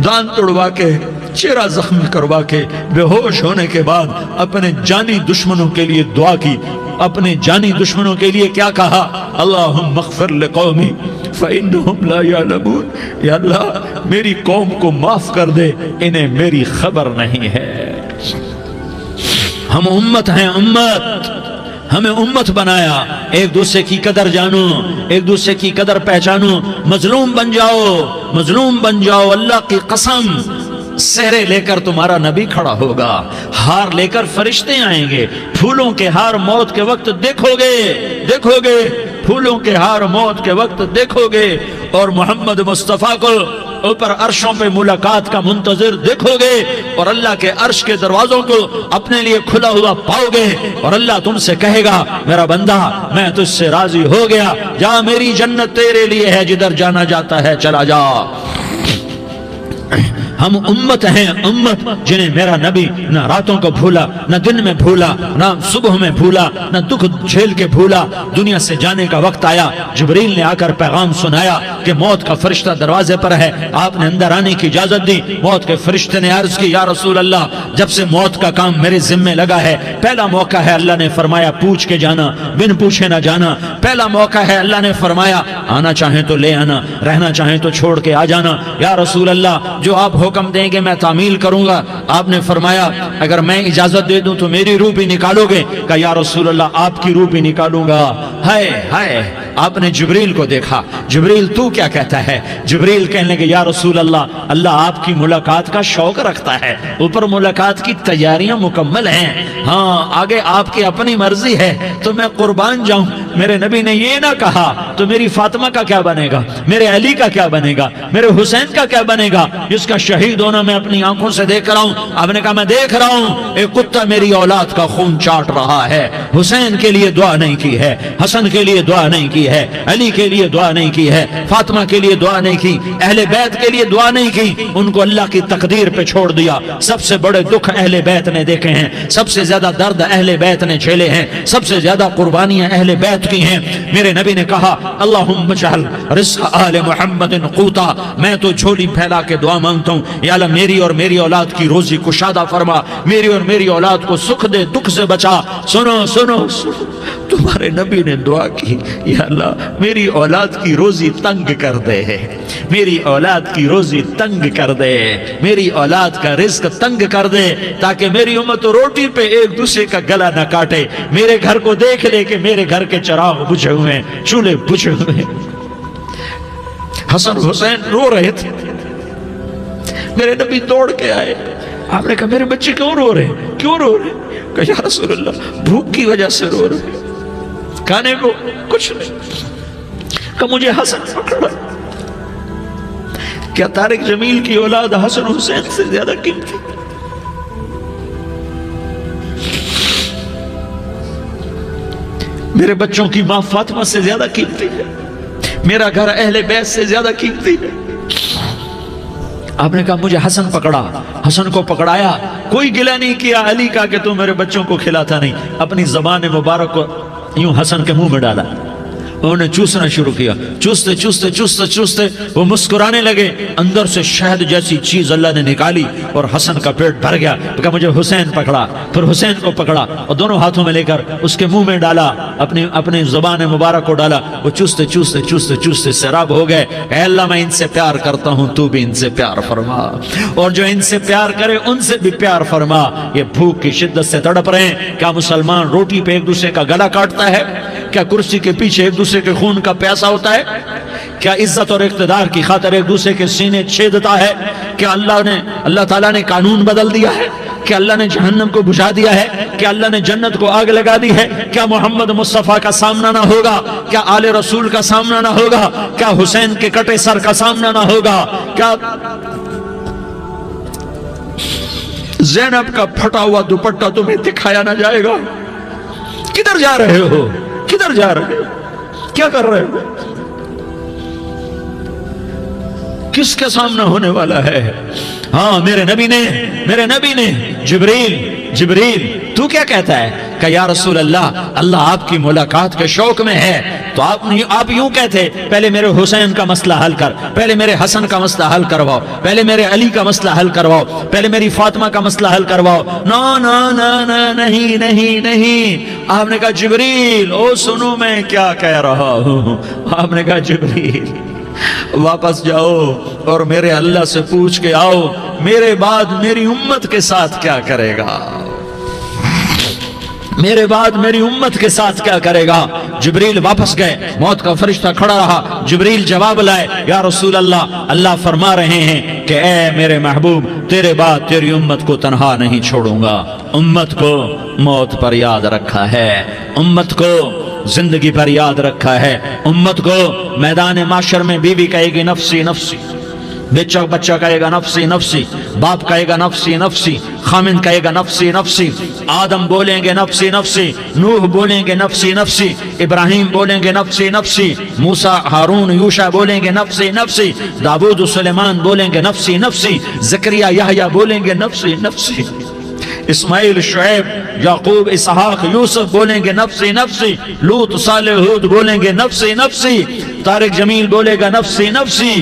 دانت توڑوا کے، چہرہ زخمی کروا کے، بے ہوش ہونے کے بعد اپنے جانی دشمنوں کے لیے دعا کی، اپنے جانی دشمنوں کے لیے کیا کہا؟ اللہم اغفر لقومی فإنہم لا یعلمون، یا اللہ میری قوم کو معاف کر دے، انہیں میری خبر نہیں ہے۔ ہم امت ہیں، امت، ہمیں امت بنایا، ایک دوسرے کی قدر جانو، ایک دوسرے کی قدر پہچانو، مظلوم بن جاؤ، مظلوم بن جاؤ، اللہ کی قسم سہرے لے کر تمہارا نبی کھڑا ہوگا، ہار لے کر فرشتے آئیں گے، پھولوں کے ہار موت کے وقت دیکھو گے، پھولوں کے ہار موت کے وقت دیکھو گے، اور محمد مصطفیٰ کو اوپر عرشوں پہ ملاقات کا منتظر دیکھو گے، اور اللہ کے عرش کے دروازوں کو اپنے لیے کھلا ہوا پاؤ گے، اور اللہ تم سے کہے گا میرا بندہ میں تجھ سے راضی ہو گیا، جا میری جنت تیرے لیے ہے، جدھر جانا جاتا ہے چلا جا۔ ہم امت ہیں، امت جنہیں میرا نبی نہ راتوں کو بھولا، نہ دن میں بھولا، نہ صبح میں بھولا، نہ دکھ جھیل کے بھولا۔ دنیا سے جانے کا وقت آیا، جبریل نے آ کر پیغام سنایا کہ موت کا فرشتہ دروازے پر ہے، آپ نے اندر آنے کی اجازت دی۔ موت کے فرشتے نے عرض کی، یا رسول اللہ، جب سے موت کا کام میرے ذمے لگا ہے، پہلا موقع ہے، اللہ نے فرمایا پوچھ کے جانا، بن پوچھے نہ جانا۔ پہلا موقع ہے، اللہ نے فرمایا آنا چاہیں تو لے آنا، رہنا چاہیں تو چھوڑ کے آ جانا۔ یا رسول اللہ، جو آپ حکم دیں گے میں تعمیل کروں گا۔ آپ نے فرمایا اگر میں اجازت دے دوں تو میری روح بھی نکالو گے؟ کہا یا رسول اللہ، آپ کی روح بھی نکالوں گا۔ ہائے ہائے، آپ نے جبریل کو دیکھا، جبریل تو کیا کہتا ہے؟ جبریل کہنے لگے یا رسول اللہ، اللہ آپ کی ملاقات کا شوق رکھتا ہے، اوپر ملاقات کی تیاریاں مکمل ہیں، ہاں آگے آپ کی اپنی مرضی ہے تو میں قربان جاؤں۔ میرے نبی نے یہ نہ کہا تو میری فاطمہ کا کیا بنے گا، میرے علی کا کیا بنے گا، میرے حسین کا کیا بنے گا، جس کا شہید ہونا میں اپنی آنکھوں سے دیکھ رہا ہوں۔ آپ نے کہا میں دیکھ رہا ہوں، ایک کتا میری اولاد کا خون چاٹ رہا ہے۔ حسین کے لیے دعا نہیں کی ہے، حسن کے لیے دعا نہیں کی ہے، علی کے لیے دعا نہیں کی ہے، فاطمہ کے لیے دعا نہیں کی، اہل بیت کے لیے دعا نہیں کی، ان کو اللہ کی تقدیر پہ چھوڑ دیا۔ سب سے بڑے دکھ اہل بیت نے دیکھے ہیں، سب سے زیادہ درد اہل بیت نے جھیلے ہیں، سب سے زیادہ قربانیاں اہل بیت کی ہیں۔ میرے نبی نے کہا اللہم اجعل رزق آل محمد قوتا، میں تو جھولی پھیلا کے دعا مانگتا ہوں، یا اللہ میری اور میری اولاد کی روزی کشادہ فرما، میری اور میری اولاد کو سکھ دے، دکھ سے بچا۔ سنو سنو سنو، تمہارے نبی نے دعا کی، یا اللہ میری اولاد کی روزی تنگ کر دے، میری اولاد کی روزی تنگ کر دے، میری اولاد کا رزق تنگ کر دے، تاکہ میری امت روٹی پہ ایک دوسرے کا گلا نہ کاٹے، میرے گھر کو دیکھ لے کہ میرے گھر کے چراغ بجھے ہوئے ہیں، چولہے بجھے ہوئے ہیں۔ حسن حسین رو رہے تھے، میرے نبی دوڑ کے آئے، آپ نے کہا میرے بچے کیوں رو رہے ہیں، کیوں رو رہے ہیں؟ کہا یا رسول اللہ بھوک کی وجہ سے رو رہے ہیں، کھانے کو کچھ نہیں۔ کہ مجھے حسن پکڑا۔ کیا طارق جمیل کی اولاد حسن حسین سے زیادہ قیمتی؟ میرے بچوں کی ماں فاطمہ سے زیادہ قیمتی ہے، میرا گھر اہل بیت سے زیادہ قیمتی ہے۔ آپ نے کہا مجھے حسن پکڑا، حسن کو پکڑایا، کوئی گلہ نہیں کیا علی کا کہ تو میرے بچوں کو کھلاتا نہیں، اپنی زبان مبارک کو یوں حسن کے منہ میں ڈالا، انہوں نے چوسنا شروع کیا، چوستے چوستے چوستے چوستے وہ مسکرانے لگے، اندر سے شہد جیسی چیز اللہ نے نکالی اور حسن کا پیٹ بھر گیا۔ کہا مجھے حسین پکڑا، پھر حسین کو پکڑا اور دونوں ہاتھوں میں لے کر اس کے منہ میں ڈالا، اپنی زبان مبارک کو ڈالا، وہ چوستے چوستے چوستے چوستے سیراب ہو گئے۔ اے اللہ میں ان سے پیار کرتا ہوں، تو بھی ان سے پیار فرما، اور جو ان سے پیار کرے ان سے بھی پیار فرما۔ یہ بھوک کی شدت سے تڑپ رہے ہیں، کیا مسلمان روٹی پہ ایک دوسرے کا گلا کاٹتا ہے؟ کیا کرسی کے پیچھے ایک دوسرے کے خون کا پیاسا ہوتا ہے؟ کیا عزت اور اقتدار کی خاطر ایک دوسرے کے سینے چھیدتا ہے؟ کیا اللہ تعالیٰ نے قانون بدل دیا ہے؟ کیا اللہ نے جہنم کو بجھا دیا ہے؟ کیا اللہ نے جنت کو آگ لگا دی ہے؟ کیا محمد مصطفیٰ کا سامنا نہ ہوگا؟ کیا آل رسول کا سامنا نہ ہوگا؟ کیا حسین کے کٹے سر کا سامنا نہ ہوگا؟ کیا زینب کا پھٹا ہوا دوپٹہ تمہیں دکھایا نہ جائے گا؟ کدھر جا رہے ہو؟ کدھر جا رہے ہو؟ کیا کر رہے ہو؟ کس کا سامنا ہونے والا ہے؟ ہاں میرے نبی نے جبریل تو کیا کہتا ہے؟ کہ یا رسول اللہ آپ کی ملاقات کے شوق میں ہے، تو آپ یوں کہتے پہلے میرے حسین کا مسئلہ حل کر، پہلے میرے حسن کا مسئلہ حل کرواؤ، پہلے میرے علی کا مسئلہ حل کرواؤ، پہلے میری فاطمہ کا مسئلہ حل کرواؤ۔ نہیں۔ آپ نے کہا جبریل او سنو میں کیا کہہ رہا ہوں۔ آپ نے کہا جبریل واپس جاؤ اور میرے اللہ سے پوچھ کے آؤ میرے بعد میری امت کے ساتھ کیا کرے گا، میرے بعد میری امت کے ساتھ کیا کرے گا۔ جبریل واپس گئے، موت کا فرشتہ کھڑا رہا، جبریل جواب لائے یا رسول اللہ فرما رہے ہیں کہ اے میرے محبوب تیرے بعد تیری امت کو تنہا نہیں چھوڑوں گا، امت کو موت پر یاد رکھا ہے، امت کو زندگی پر یاد رکھا ہے، امت کو میدان معاشر میں بیوی کہے گی نفسی نفسی، بچہ کہے گا نفسی نفسی، باپ کہے گا نفسی نفسی، خامن کہے گا نفسی نفسی، آدم بولیں گے نفسی نفسی، نوح بولیں گے نفسی نفسی، ابراہیم بولیں گے نفسی نفسی، موسیٰ ہارون یوشع بولیں گے نفسی نفسی، داؤد و سلیمان بولیں گے نفسی نفسی، زکریا یحییٰ بولیں گے نفسی نفسی، اسماعیل شعیب یعقوب اسحاق یوسف بولیں گے نفسی نفسی، لوط صالح ہود بولیں گے نفسی نفسی، طارق جمیل بولے گا نفسی نفسی،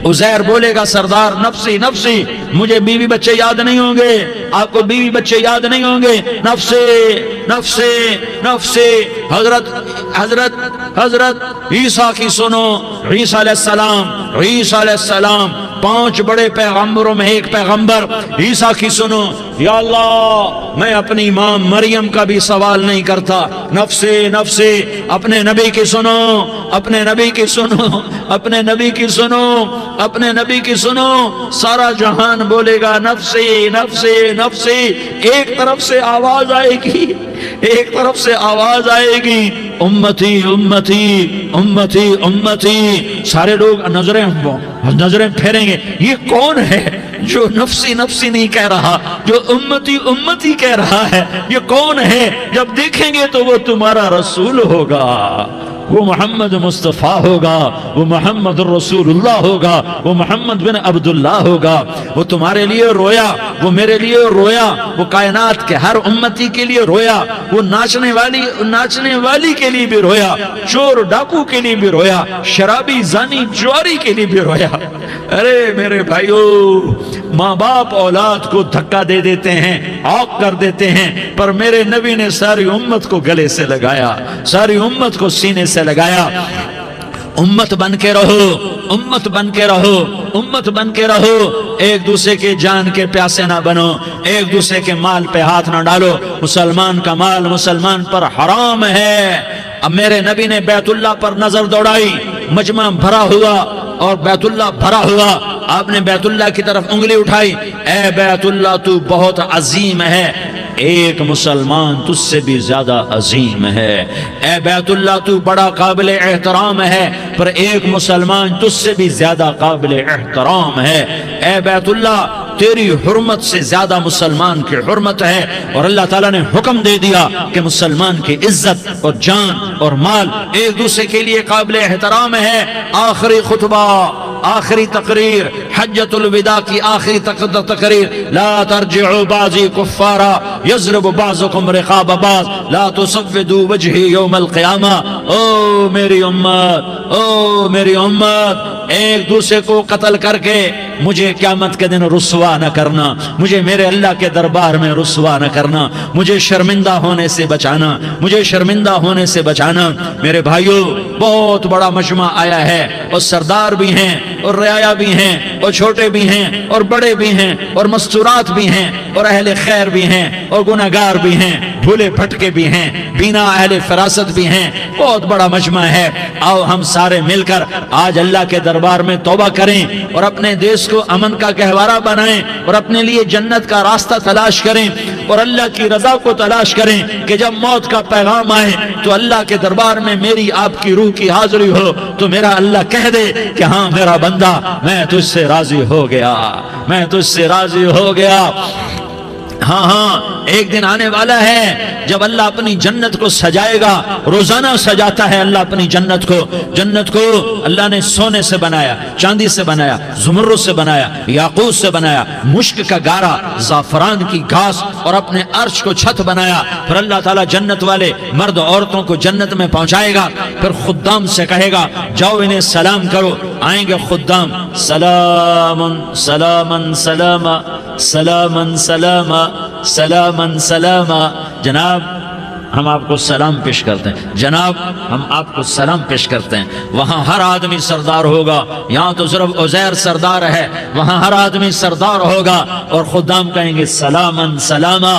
عزیر بولے گا سردار نفسی نفسی، مجھے بیوی بچے یاد نہیں ہوں گے، آپ کو بیوی بچے یاد نہیں ہوں گے، نفسی نفسی نفسی۔ حضرت عیسیٰ کی سنو، عیسیٰ علیہ السلام 5 بڑے پیغمبروں میں ایک پیغمبر عیسیٰ کی سنو، یا اللہ میں اپنی ماں مریم کا بھی سوال نہیں کرتا، نفسی نفسی، اپنے نبی کی سنو، اپنے نبی کی سنو، اپنے نبی کی سنو، اپنے نبی کی سنو، سارا جہان بولے گا نفسی نفسی نفسی، ایک طرف سے آواز آئے گی، ایک طرف سے آواز آئے گی، امتی امتی امتی امتی، سارے لوگ نظریں پھیریں گے، یہ کون ہے جو نفسی نفسی نہیں کہہ رہا، جو امتی امتی کہہ رہا ہے، یہ کون ہے؟ جب دیکھیں گے تو وہ تمہارا رسول ہوگا، وہ محمد مصطفیٰ ہوگا، وہ محمد رسول اللہ ہوگا، وہ محمد بن عبداللہ ہوگا، وہ تمہارے لیے رویا، وہ میرے لیے رویا، وہ کائنات کے ہر امتی کے لیے رویا، وہ ناچنے والی کے لیے بھی رویا، چور ڈاکو کے لیے بھی رویا، شرابی زانی جواری کے لیے بھی رویا۔ ارے میرے بھائیو، ماں باپ اولاد کو دھکا دے دیتے ہیں، عوق کر دیتے ہیں، پر میرے نبی نے ساری امت کو گلے سے لگایا، ساری امت کو سینے سے لگایا۔ امت بن کے رہو، امت بن کے رہو، امت بن کے رہو، ایک دوسرے کے جان کے پیاسے نہ بنو، ایک دوسرے کے مال پہ ہاتھ نہ ڈالو، مسلمان کا مال مسلمان پر حرام ہے۔ اب میرے نبی نے بیت اللہ پر نظر دوڑائی، مجمع بھرا ہوا اور بیت اللہ بھرا ہوا، آپ نے بیت اللہ کی طرف انگلی اٹھائی، اے بیت اللہ تو بہت عظیم ہے، ایک مسلمان تجھ سے بھی زیادہ عظیم ہے، اے بیت اللہ تو بڑا قابل احترام ہے، پر ایک مسلمان تجھ سے بھی زیادہ قابل احترام ہے، اے بیت اللہ تیری حرمت سے زیادہ مسلمان کی حرمت ہے، اور اللہ تعالیٰ نے حکم دے دیا کہ مسلمان کی عزت اور جان اور مال ایک دوسرے کے لیے قابل احترام ہے۔ آخری خطبہ، آخری تقریر، حجۃ الوداع کی آخری تقریر، لا ترجعوا بعضی کفارا یضرب بعضکم رقاب بعض لا تسودوا وجہی یوم القیامہ۔ او میری امت، او میری امت، ایک دوسرے کو قتل کر کے مجھے قیامت کے دن رسوا نہ کرنا، مجھے میرے اللہ کے دربار میں رسوا نہ کرنا، مجھے شرمندہ ہونے سے بچانا، مجھے شرمندہ ہونے سے بچانا۔ میرے بھائیو، بہت بڑا مجمع آیا ہے، اور سردار بھی ہیں اور رعایا بھی ہیں اور چھوٹے بھی ہیں اور بڑے بھی ہیں اور مستورات بھی ہیں اور اہل خیر بھی ہیں اور گناہگار بھی ہیں، بھولے بھٹکے بھی ہیں، بینا اہل فراست بھی ہیں، بہت بڑا مجمع ہے۔ آؤ ہم سارے مل کر آج اللہ کے دربار میں توبہ کریں اور اپنے دیش کو امن کا گہوارہ بنائیں اور اپنے لیے جنت کا راستہ تلاش کریں اور اللہ کی رضا کو تلاش کریں کہ جب موت کا پیغام آئے تو اللہ کے دربار میں میری آپ کی روح کی حاضری ہو تو میرا اللہ کہہ دے کہ ہاں میرا بندہ، میں تجھ سے راضی ہو گیا، میں تجھ سے راضی ہو گیا۔ ہاں ہاں، ایک دن آنے والا ہے جب اللہ اپنی جنت کو سجائے گا، روزانہ سجاتا ہے اللہ اپنی جنت کو۔ جنت کو اللہ نے سونے سے بنایا، چاندی سے بنایا، زمرد سے بنایا، یاقوت سے بنایا، مشک کا گارا، زعفران کی گھاس اور اپنے عرش کو چھت بنایا۔ پھر اللہ تعالیٰ جنت والے مرد عورتوں کو جنت میں پہنچائے گا، پھر خدام سے کہے گا جاؤ انہیں سلام کرو۔ آئیں گے خدام، سلامن سلامن سلاما سلامن سلاما سلامن سلاما۔ جناب ہم آپ کو سلام پیش کرتے ہیں، جناب ہم آپ کو سلام پیش کرتے ہیں۔ وہاں ہر آدمی سردار ہوگا، یہاں تو صرف عزیر سردار ہے، وہاں ہر آدمی سردار ہوگا، اور خدام کہیں گے سلامن سلاما،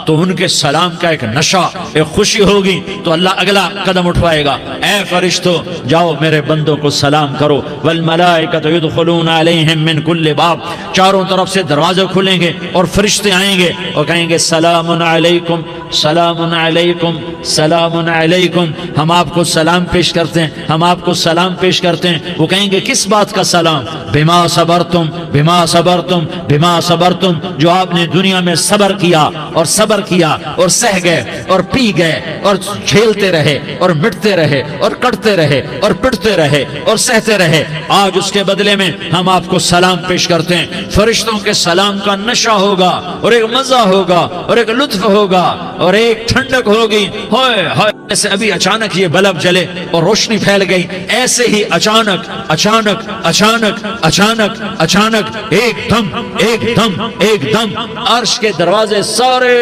تو ان کے سلام کا ایک نشہ، ایک خوشی ہوگی، تو اللہ اگلا قدم اٹھوائے گا، اے فرشتوں جاؤ میرے بندوں کو سلام کرو۔ والملائکۃ یدخلون علیہم من کل باب، چاروں طرف سے دروازے کھلیں گے اور فرشتے آئیں گے اور کہیں گے سلام علیکم، سلام علیکم، علیکم سلام علیکم، ہم آپ کو سلام پیش کرتے ہیں، ہم آپ کو سلام پیش کرتے ہیں۔ وہ کہیں گے کس بات کا سلام؟ بما صبرتم بما صبرتم بما صبرتم، جو آپ نے دنیا میں صبر کیا اور صبر کیا اور سہ گئے اور پی گئے اور جھیلتے رہے اور مٹتے رہے اور کٹتے رہے اور پٹتے رہے اور سہتے رہے، آج اس کے بدلے میں ہم آپ کو سلام پیش کرتے ہیں۔ فرشتوں کے سلام کا نشہ ہوگا اور ایک مزہ ہوگا اور ایک لطف ہوگا اور ایک ٹھنڈک ہوگی۔ ہوئے ہوئے، ایسے ابھی اچانک یہ بلب جلے اور روشنی پھیل گئی، ایسے ہی اچانک اچانک اچانک اچانک اچانک ایک دم ایک دم ایک دم عرش کے دروازے سارے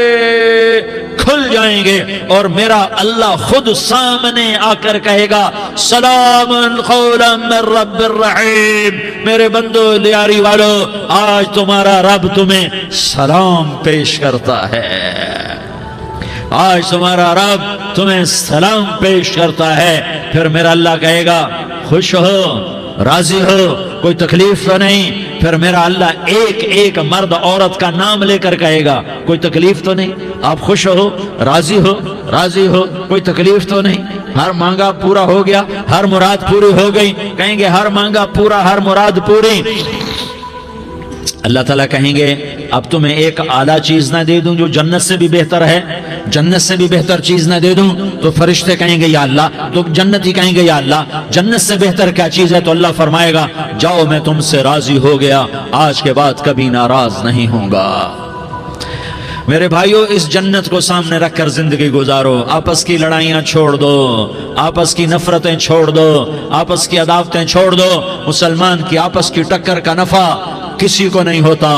کھل جائیں گے اور میرا اللہ خود سامنے آ کر کہے گا سلام قولا من رب الرحیم، میرے بندو لیاری والو، آج تمہارا رب تمہیں سلام پیش کرتا ہے، آج تمہارا رب تمہیں سلام پیش کرتا ہے۔ پھر میرا اللہ کہے گا خوش ہو، راضی ہو، کوئی تکلیف تو نہیں؟ پھر میرا اللہ ایک ایک مرد عورت کا نام لے کر کہے گا کوئی تکلیف تو نہیں؟ آپ خوش ہو، راضی ہو، راضی ہو، کوئی تکلیف تو نہیں؟ ہر مانگا پورا ہو گیا، ہر مراد پوری ہو گئی؟ کہیں گے ہر مانگا پورا، ہر مراد پوری۔ اللہ تعالیٰ کہیں گے اب تمہیں ایک اعلیٰ چیز نہ دے دوں جو جنت سے بھی بہتر ہے؟ جنت سے بھی بہتر چیز نہ دے دوں؟ تو فرشتے کہیں گے یا اللہ، تو جنتی کہیں گے یا اللہ جنت سے بہتر کیا چیز ہے؟ تو اللہ فرمائے گا جاؤ میں تم سے راضی ہو گیا، آج کے بعد کبھی ناراض نہیں ہوں گا۔ میرے بھائیوں، اس جنت کو سامنے رکھ کر زندگی گزارو، آپس کی لڑائیاں چھوڑ دو، آپس کی نفرتیں چھوڑ دو، آپس کی عداوتیں چھوڑ دو۔ مسلمان کی آپس کی ٹکر کا نفع کسی کو نہیں ہوتا،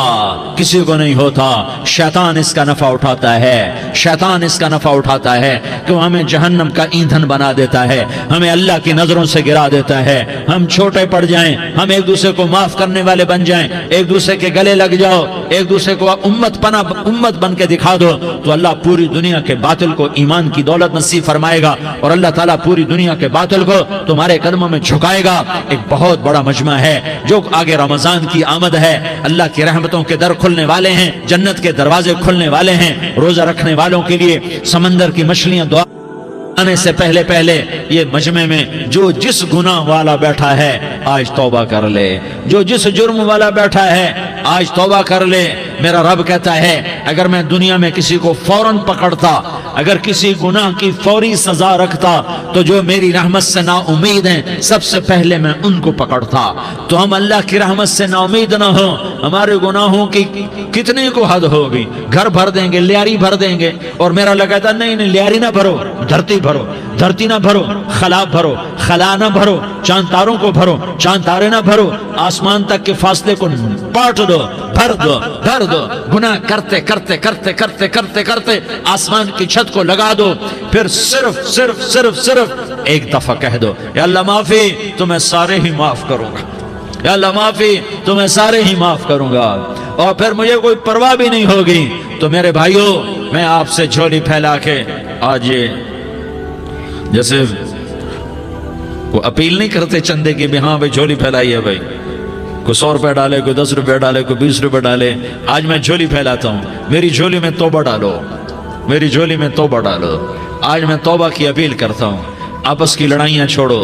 کسی کو نہیں ہوتا، شیطان اس کا نفع اٹھاتا ہے، شیطان اس کا نفع اٹھاتا ہے کہ وہ ہمیں جہنم کا ایندھن بنا دیتا ہے، ہمیں اللہ کی نظروں سے گرا دیتا ہے، ہم چھوٹے پڑ جائیں، ہم ایک دوسرے کو معاف کرنے والے بن جائیں، ایک دوسرے کے گلے لگ جاؤ، ایک دوسرے کو امت بن کے دکھا دو، تو اللہ پوری دنیا کے باطل کو ایمان کی دولت نصیب فرمائے گا اور اللہ تعالیٰ پوری دنیا کے باطل کو تمہارے قدموں میں جھکائے گا۔ ایک بہت بڑا مجمع ہے جو آگے رمضان کی آمد ہے، اللہ کی رحمتوں کے در کھلنے والے ہیں، جنت کے دروازے کھلنے والے ہیں، روزہ رکھنے والوں کے لیے سمندر کی مچھلیاں دعا آنے سے پہلے پہلے یہ مجمع میں جو جس گناہ والا بیٹھا ہے آج توبہ کر لے، جو جس جرم والا بیٹھا ہے آج توبہ کر لے۔ میرا رب کہتا ہے اگر میں دنیا میں کسی کو فوراً پکڑتا، اگر کسی گناہ کی فوری سزا رکھتا تو جو میری رحمت سے نا امید ہیں سب سے پہلے میں ان کو پکڑتا۔ تو ہم اللہ کی رحمت سے نا امید نہ ہوں، ہمارے گناہوں کی کتنے کو حد ہوگی، گھر بھر دیں گے، لیاری بھر دیں گے، اور میرا اللہ کہتا نہیں نہیں لیاری نہ بھرو، دھرتی بھرو، دھرتی نہ بھرو، خلا بھرو، خلا نہ بھرو، چاند تاروں کو بھرو، چاند تارے نہ بھرو، آسمان تک کے فاصلے کو پاٹ دو، بھر دو، بھر دو، گناہ کرتے کرتے کرتے کرتے کرتے کرتے آسمان کی چھت کو لگا دو، پھر صرف صرف صرف صرف ایک دفعہ کہہ دو یا اللہ معافی، تو میں سارے ہی معاف کروں گا، یا اللہ معافی، تو میں سارے ہی معاف کروں گا، اور پھر مجھے کوئی پرواہ بھی نہیں ہوگی۔ تو میرے بھائیوں، میں آپ سے جھولی پھیلا کے آج یہ جیسے وہ اپیل نہیں کرتے چندے کی بھی ہاں بھائی جھولی پھیلائی ہے، بھائی کوئی 100 روپے ڈالے، کوئی 10 روپے ڈالے، کوئی 20 روپے ڈالے، آج میں جھولی پھیلاتا ہوں، میری جھولی میں توبہ ڈالو، میری جھولی میں توبہ ڈالو۔ آج میں توبہ کی اپیل کرتا ہوں، آپس کی لڑائیاں چھوڑو،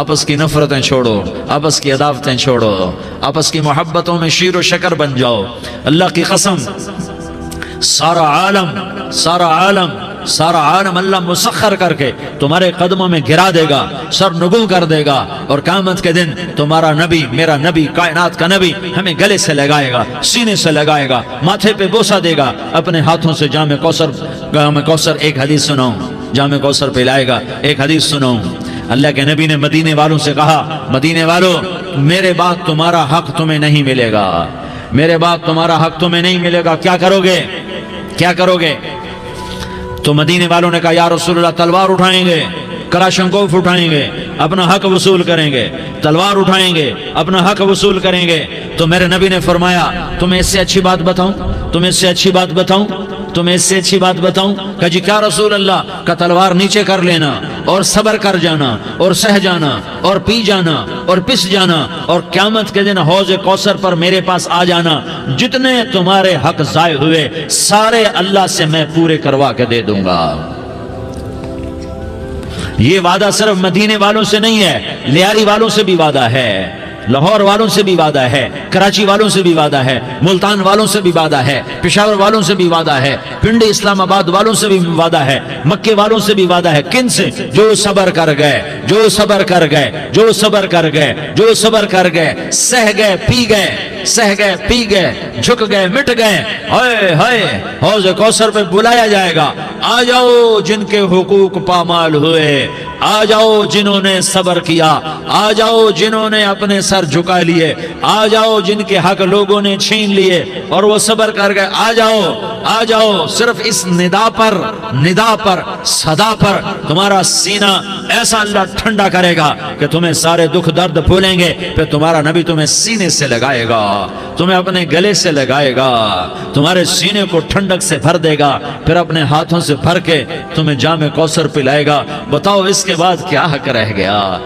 آپس کی نفرتیں چھوڑو، آپس کی عداوتیں چھوڑو، آپس کی محبتوں میں شیر و شکر بن جاؤ۔ اللہ کی قسم، سارا عالم اللہ مسخر کر کے تمہارے قدموں میں گرا دے گا، سر نگوں کر دے گا، اور قیامت کے دن تمہارا نبی، میرا نبی، کائنات کا نبی ہمیں گلے سے لگائے گا، سینے سے لگائے گا، ماتھے پہ بوسہ دے گا، اپنے ہاتھوں سے جام کوثر ایک حدیث سناؤں، جام کوثر پلائے گا، ایک حدیث سناؤں۔ اللہ کے نبی نے مدینے والوں سے کہا، مدینے والوں میرے بعد تمہارا حق تمہیں نہیں ملے گا، میرے بعد تمہارا حق تمہیں نہیں ملے گا، کیا کرو گے، کیا کرو گے؟ تو مدینے والوں نے کہا یا رسول اللہ تلوار اٹھائیں گے، کراشنکوف اٹھائیں گے، اپنا حق وصول کریں گے، تلوار اٹھائیں گے، اپنا حق وصول کریں گے۔ تو میرے نبی نے فرمایا تمہیں اس سے اچھی بات بتاؤں، تمہیں اس سے اچھی بات بتاؤں، تمہیں اس سے اچھی بات بتاؤں؟ کہا جی کیا رسول اللہ؟ کا تلوار نیچے کر لینا اور صبر کر جانا اور سہ جانا اور پی جانا اور پس جانا، اور قیامت کے دن حوض کوثر پر میرے پاس آ جانا، جتنے تمہارے حق ضائع ہوئے سارے اللہ سے میں پورے کروا کے دے دوں گا۔ یہ وعدہ صرف مدینے والوں سے نہیں ہے، لیاری والوں سے بھی وعدہ ہے، لاہور والوں سے بھی وعدہ ہے، کراچی والوں سے بھی وعدہ ہے، ملتان والوں سے بھی وعدہ ہے، پشاور والوں سے بھی وعدہ ہے، پنڈی اسلام آباد والوں سے بھی وعدہ ہے، مکے والوں سے بھی وعدہ ہے۔ کن سے؟ جو صبر کر گئے، جو صبر کر گئے، جو صبر کر گئے، جو صبر کر گئے، سہ گئے پی گئے، سہ گئے پی گئے، جھک گئے مٹ گئے، ہائے ہائے حوض کوثر پہ بلایا جائے گا، آ جاؤ جن کے حقوق پامال ہوئے، آ جاؤ جنہوں نے صبر کیا، آ جاؤ جنہوں نے اپنے سر جھکا لیے، آ جاؤ جن کے حق لوگوں نے چھین لیے اور وہ صبر کر گئے، آ جاؤ آ جاؤ۔ صرف اس ندا پر صدا پر تمہارا سینہ ایسا اللہ ٹھنڈا کرے گا کہ تمہیں سارے دکھ درد بھولیں گے، پھر تمہارا نبی تمہیں سینے سے لگائے گا، تمہیں اپنے گلے سے لگائے گا، تمہارے سینے کو ٹھنڈک سے بھر دے گا، پھر اپنے ہاتھوں سے بھر کے تمہیں جام کوثر پلائے گا۔ بتاؤ اس کے بعد کیا حق رہ گیا؟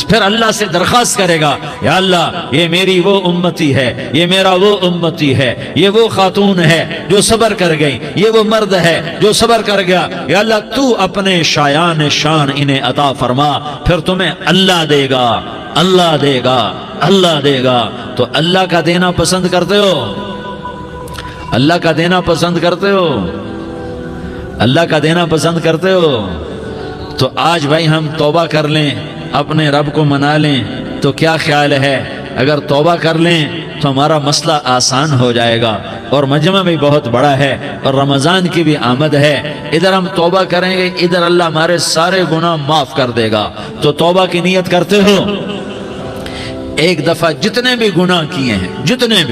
پھر اللہ سے درخواست کرے گا، یا اللہ یہ میری وہ امتی ہے، یہ میرا وہ امتی ہے، یہ وہ خاتون ہے جو صبر کر گئی، یہ وہ مرد ہے جو صبر کر گیا، یا اللہ تو اپنے شایان شان انہیں عطا فرما، پھر تمہیں اللہ دے گا، اللہ دے گا، اللہ دے گا۔ تو اللہ کا دینا پسند کرتے ہو؟ اللہ کا دینا پسند کرتے ہو؟ اللہ کا دینا پسند کرتے ہو؟ تو آج بھائی ہم توبہ کر لیں، اپنے رب کو منا لیں، تو کیا خیال ہے اگر توبہ کر لیں تو ہمارا مسئلہ آسان ہو جائے گا، اور مجمع بھی بہت بڑا ہے اور رمضان کی بھی آمد ہے، ادھر ہم توبہ کریں گے، ادھر اللہ ہمارے سارے گناہ معاف کر دے گا۔ تو توبہ کی نیت کرتے ہو؟ ایک دفعہ جتنے بھی گناہ کیے ہیں، جتنے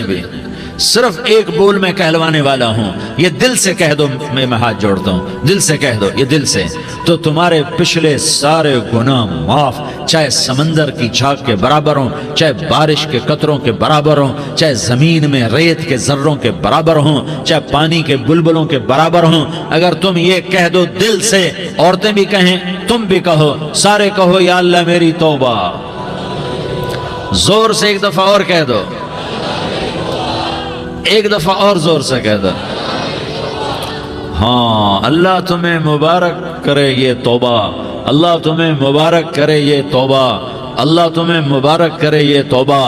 بھی صرف ایک بول میں کہلوانے والا ہوں، یہ دل سے کہہ دو، میں ہاتھ جوڑتا ہوں، دل سے کہہ دو، یہ دل سے، تو تمہارے پچھلے سارے گناہ معاف، چاہے سمندر کی جھاگ کے برابر ہوں، چاہے بارش کے قطروں کے برابر ہوں، چاہے زمین میں ریت کے ذروں کے برابر ہوں، چاہے پانی کے بلبلوں کے برابر ہوں۔ اگر تم یہ کہہ دو دل سے، عورتیں بھی کہیں، تم بھی کہو، سارے کہو، یا اللہ میری توبہ، زور سے ایک دفعہ اور کہہ دو، ایک دفعہ اور زور سے کہہ دو۔ ہاں، اللہ تمہیں مبارک کرے یہ توبہ، اللہ تمہیں مبارک کرے یہ توبہ، اللہ تمہیں مبارک کرے یہ توبہ۔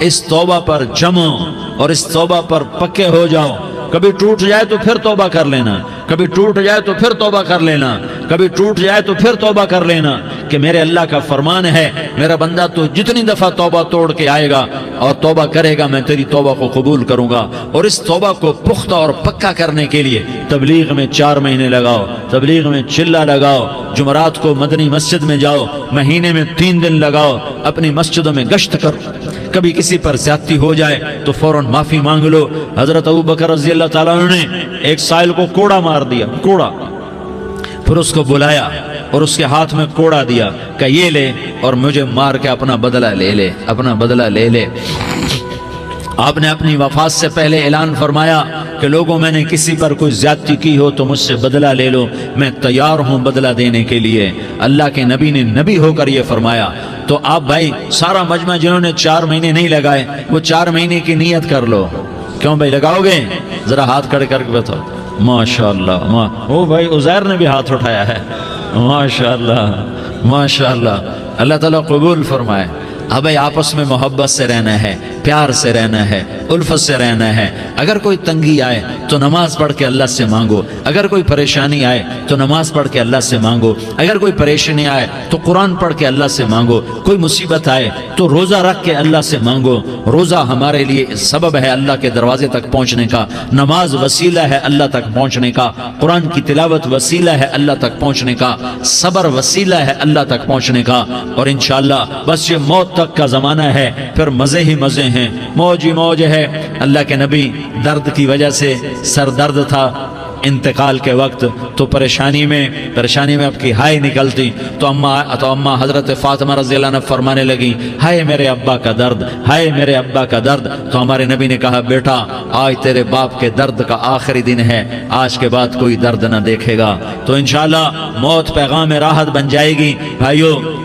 اس توبہ پر جمو اور اس توبہ پر پکے ہو جاؤ۔ کبھی ٹوٹ جائے تو پھر توبہ کر لینا، کبھی ٹوٹ جائے تو پھر توبہ کر لینا، کبھی ٹوٹ جائے تو پھر توبہ کر لینا، کہ میرے اللہ کا فرمان ہے، میرا بندہ تو جتنی دفعہ توبہ توڑ کے آئے گا اور توبہ کرے گا، میں تیری توبہ کو قبول کروں گا۔ اور اس توبہ کو پختہ اور پکا کرنے کے لیے تبلیغ میں 4 مہینے لگاؤ، تبلیغ میں چلہ لگاؤ، جمعرات کو مدنی مسجد میں جاؤ، مہینے میں 3 دن لگاؤ، اپنی مسجدوں میں گشت کرو، کبھی کسی پر زیادتی ہو جائے تو فوراً معافی مانگ لو۔ حضرت ابوبکر رضی اللہ تعالیٰ عنہ نے ایک سائل کو کوڑا مار دیا، کوڑا، پھر اس کو بلایا اور اس کے ہاتھ میں کوڑا دیا کہ یہ لے اور مجھے مار کے اپنا بدلہ لے لے، اپنا بدلہ لے لے۔ آپ نے اپنی وفات سے پہلے اعلان فرمایا کہ لوگوں میں نے کسی پر کوئی زیادتی کی ہو تو مجھ سے بدلہ لے لو، میں تیار ہوں بدلہ دینے کے لیے۔ اللہ کے نبی نے نبی ہو کر یہ فرمایا۔ تو آپ بھائی سارا مجمع جنہوں نے 4 مہینے نہیں لگائے، وہ 4 مہینے کی نیت کر لو۔ کیوں بھائی لگاؤ گے؟ ذرا ہاتھ کھڑے کر کے بتاؤ۔ ماشاءاللہ، وہ بھائی عزیر نے بھی ہاتھ اٹھایا ہے، ماشاءاللہ ماشاءاللہ، اللہ تعالیٰ قبول فرمائے۔ اب بھائی آپس میں محبت سے رہنا ہے، پیار سے رہنا ہے، الفت سے رہنا ہے۔ اگر کوئی تنگی آئے تو نماز پڑھ کے اللہ سے مانگو، اگر کوئی پریشانی آئے تو نماز پڑھ کے اللہ سے مانگو، اگر کوئی پریشانی آئے تو قرآن پڑھ کے اللہ سے مانگو، کوئی مصیبت آئے تو روزہ رکھ کے اللہ سے مانگو۔ روزہ ہمارے لیے سبب ہے اللہ کے دروازے تک پہنچنے کا، نماز وسیلہ ہے اللہ تک پہنچنے کا، قرآن کی تلاوت وسیلہ ہے اللہ تک پہنچنے کا، صبر وسیلہ ہے اللہ تک پہنچنے کا۔ اور انشاءاللہ بس یہ موت تک کا زمانہ ہے، پھر مزے ہی مزے ہیں، موج ہی موج ہے۔ اللہ کے نبی درد کی وجہ سے سر درد تھا انتقال کے وقت، تو پریشانی میں اب کی ہائے نکلتی، تو اماں حضرت فاطمہ رضی اللہ عنہ فرمانے لگی، ہائے میرے ابا کا درد، ہائے میرے ابا کا درد۔ تو ہمارے نبی نے کہا، بیٹا آج تیرے باپ کے درد کا آخری دن ہے، آج کے بعد کوئی درد نہ دیکھے گا۔ تو انشاءاللہ موت پیغام راحت بن جائے گی۔ بھائیو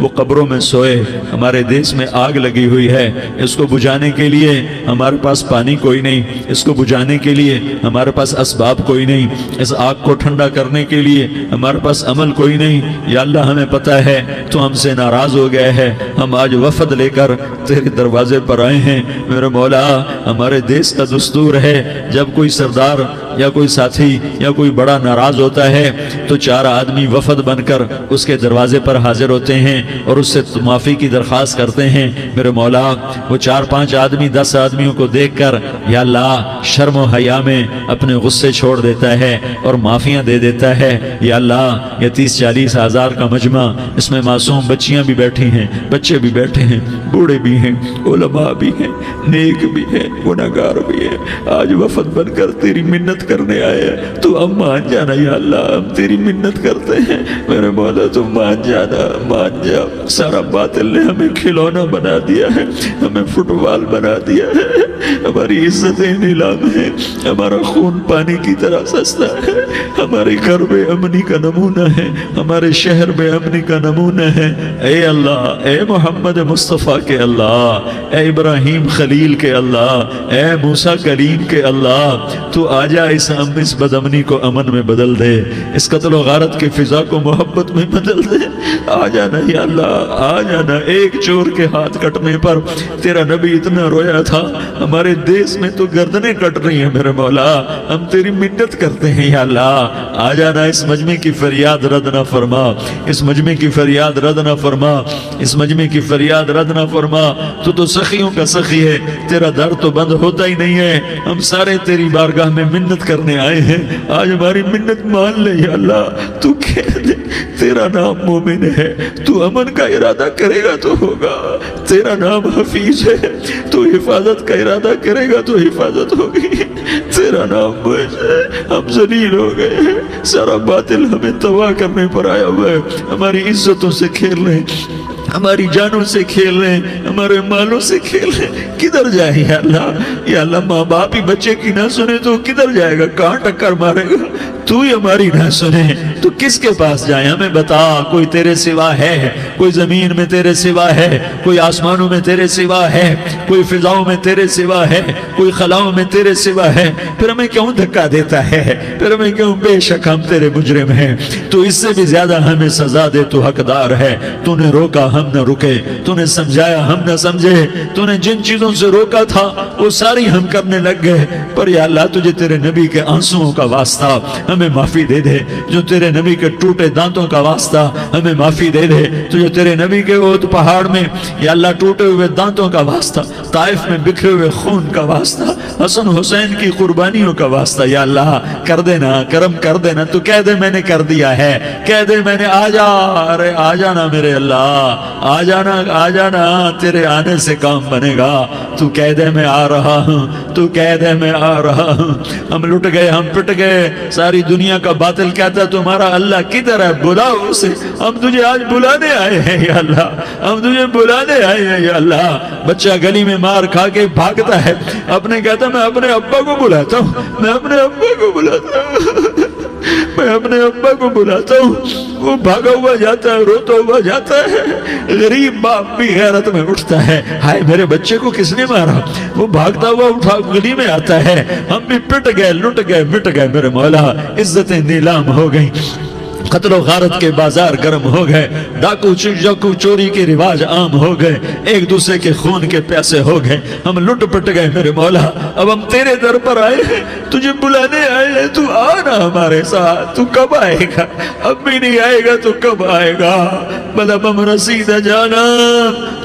وہ قبروں میں سوئے، ہمارے دیس میں آگ لگی ہوئی ہے، اس کو بجھانے کے لیے ہمارے پاس پانی کوئی نہیں، اس کو بجھانے کے لیے ہمارے پاس اسباب کوئی نہیں، اس آگ کو ٹھنڈا کرنے کے لیے ہمارے پاس عمل کوئی نہیں۔ یا اللہ ہمیں پتہ ہے تو ہم سے ناراض ہو گئے ہے، ہم آج وفد لے کر تیرے دروازے پر آئے ہیں۔ میرے مولا ہمارے دیس کا دستور ہے جب کوئی سردار یا کوئی ساتھی یا کوئی بڑا ناراض ہوتا ہے تو 4 آدمی وفد بن کر اس کے دروازے پر حاضر ہوتے ہیں اور اس سے معافی کی درخواست کرتے ہیں۔ میرے مولا وہ 4-5 آدمی 10 آدمیوں کو دیکھ کر یا اللہ شرم و حیا میں اپنے غصے چھوڑ دیتا ہے اور معافیاں دے دیتا ہے۔ یا اللہ یہ 30-40 ہزار کا مجمع، اس میں معصوم بچیاں بھی بیٹھی ہیں، بچے بھی بیٹھے ہیں، بوڑھے بھی ہیں، علماء بھی ہیں، نیک بھی ہیں، گناہگار بھی ہیں، آج وفد بن کر تیری منت کرنے آئے ہیں، تو ہم مان جانا یا اللہ، ہم تیری منت کرتے ہیں۔ میرے مولا تو مان جانا، مان جا۔ سارا باطل نے ہمیں کھلونا بنا دیا ہے، ہمیں فٹ بال بنا دیا ہے، ہماری عزتیں نیلام ہے، ہمارا خون پانی کی طرح سستا ہے، ہمارے گھر بے امنی کا نمونہ ہے، ہمارے شہر بے امنی کا نمونہ ہے۔ اے اللہ، اے محمد مصطفیٰ کے اللہ، اے ابراہیم خلیل کے اللہ، اے موسیٰ کلیم کے اللہ، تو آجا اس بد امنی کو امن میں بدل دے، اس قتل و غارت کی فضا کو محبت میں بدل دے۔ آ جانا یا اللہ، آ جانا۔ ایک چور کے ہاتھ کٹنے پر تیرا نبی اتنا رویا تھا، ہمارے دیس میں تو گردنیں کٹ رہی ہیں۔ میرے مولا ہم تیری منت کرتے ہیں یا اللہ، آ جانا، اس مجمع کی فریاد رد نہ فرما، اس مجمع کی فریاد رد نہ فرما، اس مجمع کی فریاد رد نہ فرما۔ تو سخیوں کا سخی ہے، تیرا در تو بند ہوتا ہی نہیں ہے، ہم سارے تیری بارگاہ میں منت کرنے آئے ہیں، آج ہماری منت مان لے یا اللہ۔ تو کہہ دے تیرا نام مومن ہے، تو امن کا ارادہ کرے گا تو ہوگا، تیرا نام حفیظ ہے، تو حفاظت کا ارادہ کرے گا تو حفاظت ہوگی، تیرا نام بوجھ ہے۔ ہم ذلیل ہو گئے ہیں، سارا باطل ہمیں تباہ کرنے پر آیا ہوا ہے، ہماری عزتوں سے کھیل رہے ہیں، ہماری جانوں سے کھیل رہے ہیں، ہمارے مالوں سے کھیل رہے ہیں۔ کدھر جائے یا اللہ؟ یا اللہ ماں باپ ہی بچے کی نہ سنے تو کدھر جائے گا؟ کہاں ٹکر مارے گا؟ تو ہی ہماری نہ سنے تو کس کے پاس جائیں؟ ہمیں بتا، کوئی تیرے سوا ہے؟ کوئی زمین میں تیرے سوا ہے؟ کوئی آسمانوں میں تیرے سوا ہے؟ کوئی فضاؤں میں تیرے سوا ہے؟ کوئی خلاؤں میں تیرے سوا ہے؟ پھر ہمیں کیوں دھکا دیتا ہے؟ پھر ہمیں کیوں؟ بے شک ہم تیرے مجرم ہیں، تو اس سے بھی زیادہ ہمیں سزا دے، تو حقدار ہے۔ تو نے روکا ہم نہ رکے، تو نے سمجھایا ہم نہ سمجھے، تو نے جن چیزوں سے روکا تھا وہ ساری ہم کرنے لگ گئے، پر یا اللہ تجھے تیرے نبی کے آنسوؤں کا واسطہ ہمیں معافی دے دے، جو تیرے نبی کے ٹوٹے دانتوں کا واسطہ ہمیں معافی دے دے، تو جو تیرے نبی کے احد پہاڑ میں یا اللہ ٹوٹے ہوئے دانتوں کا واسطہ، طائف میں بکھرے ہوئے خون کا واسطہ، حسن حسین کی قربانیوں کا واسطہ، یا اللہ کر دینا، کرم کر دینا۔ تو کہہ دے میں نے کر دیا ہے، کہہ دے میں نے، آ جا، ارے آ جانا میرے اللہ، آ جانا، آ جانا، تیرے آنے سے کام بنے گا۔ تو کہہ دے میں آ رہا ہوں، تو کہہ دے میں آ رہا ہوں۔ ہم لٹ گئے، ہم پٹ گئے، ساری دنیا کا باطل کہتا ہے تمہارا اللہ کدھر ہے؟ بلاؤ اسے، ہم تجھے آج بلانے آئے ہیں یا اللہ، ہم تجھے بلانے آئے ہیں یا اللہ۔ بچہ گلی میں مار کھا کے بھاگتا ہے، اپنے کہتا میں اپنے ابا کو بلاتا ہوں، میں اپنے ابا کو بلاتا ہوں، میں اپنے ابا کو بلاتا ہوں، وہ بھاگا ہوا جاتا ہے، روتا ہوا جاتا ہے۔ غریب باپ بھی غیرت میں اٹھتا ہے، ہائے میرے بچے کو کس نے مارا؟ وہ بھاگتا ہوا اٹھا گلی میں آتا ہے۔ ہم بھی پٹ گئے، لٹ گئے، مٹ گئے میرے مولا، عزتیں نیلام ہو گئیں، قتل و غارت کے بازار گرم ہو گئے، ڈاکو چوری کے رواج عام ہو گئے، ایک دوسرے کے خون کے پیاسے ہو گئے، ہم لٹ پٹ گئے میرے مولا۔ اب ہم تیرے در پر آئے ہیں، تجھے بلانے آئے ہیں، تو آنا ہمارے ساتھ۔ تو کب آئے گا؟ اب بھی نہیں آئے گا تو کب آئے گا؟ بلب ہم رسید جانا،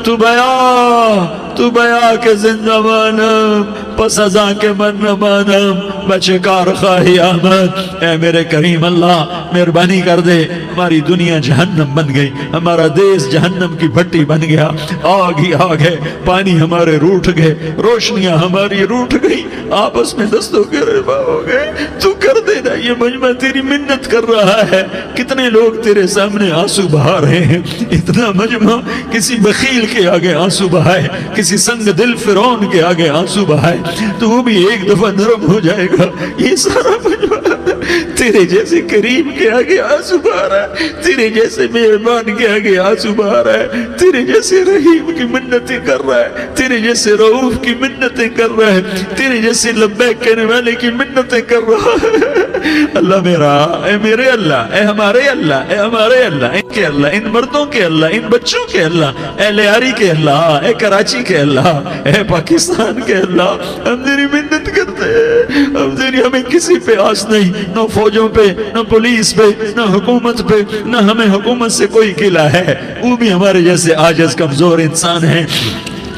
تو بیا کے زندہ مانم، پس ازاں کے من نہ مانم، بچکار خواہی آمد۔ اے میرے کریم اللہ مہربانی کر دے، ہماری دنیا جہنم بن گئی، ہمارا دیس جہنم کی بھٹی بن گیا، آگ ہی آگ ہے، پانی ہمارے روٹھ گئے، روشنیاں ہماری روٹھ گئی، آپس میں دستوں کے ربا ہو گئے۔ تو کر دینا، یہ مجمع تیری منت کر رہا ہے، کتنے لوگ تیرے سامنے آنسو بہا رہے ہیں، اتنا مجمع کسی بخیل کے آگے آنسو بہائے، کسی سنگ دل فرعون کے آگے آنسو بہائے تو وہ بھی ایک دفعہ نرم ہو جائے گا۔ یہ سارا مجمع تیرے تیرے جیسے کریم کے آگے آنسو بہا رہا ہے، تیرے جیسے مہربان کے آگے آنسو بہا رہا ہے، تیرے جیسے رحیم کی منتیں کر رہا ہے، تیرے جیسے رؤوف کی منتیں کر رہا ہے، تیرے جیسے لبیک کہنے والے کی منتیں کر رہا ہے۔ اللہ میرا، اے میرے اللہ، اے ہمارے اللہ، اے ہمارے اللہ، ان کے اللہ، ان مردوں کے اللہ، ان بچوں کے اللہ، اے لیاری کے اللہ، اے کراچی کے اللہ، اے پاکستان کے اللہ، ہم تیری منت کرتے ہیں، ہمیں کسی پہ آس نہیں، نہ فوجوں پہ، نہ پولیس پہ، نہ حکومت پہ، نہ ہمیں حکومت سے کوئی قلع ہے، وہ بھی ہمارے جیسے عاجز کمزور انسان ہیں،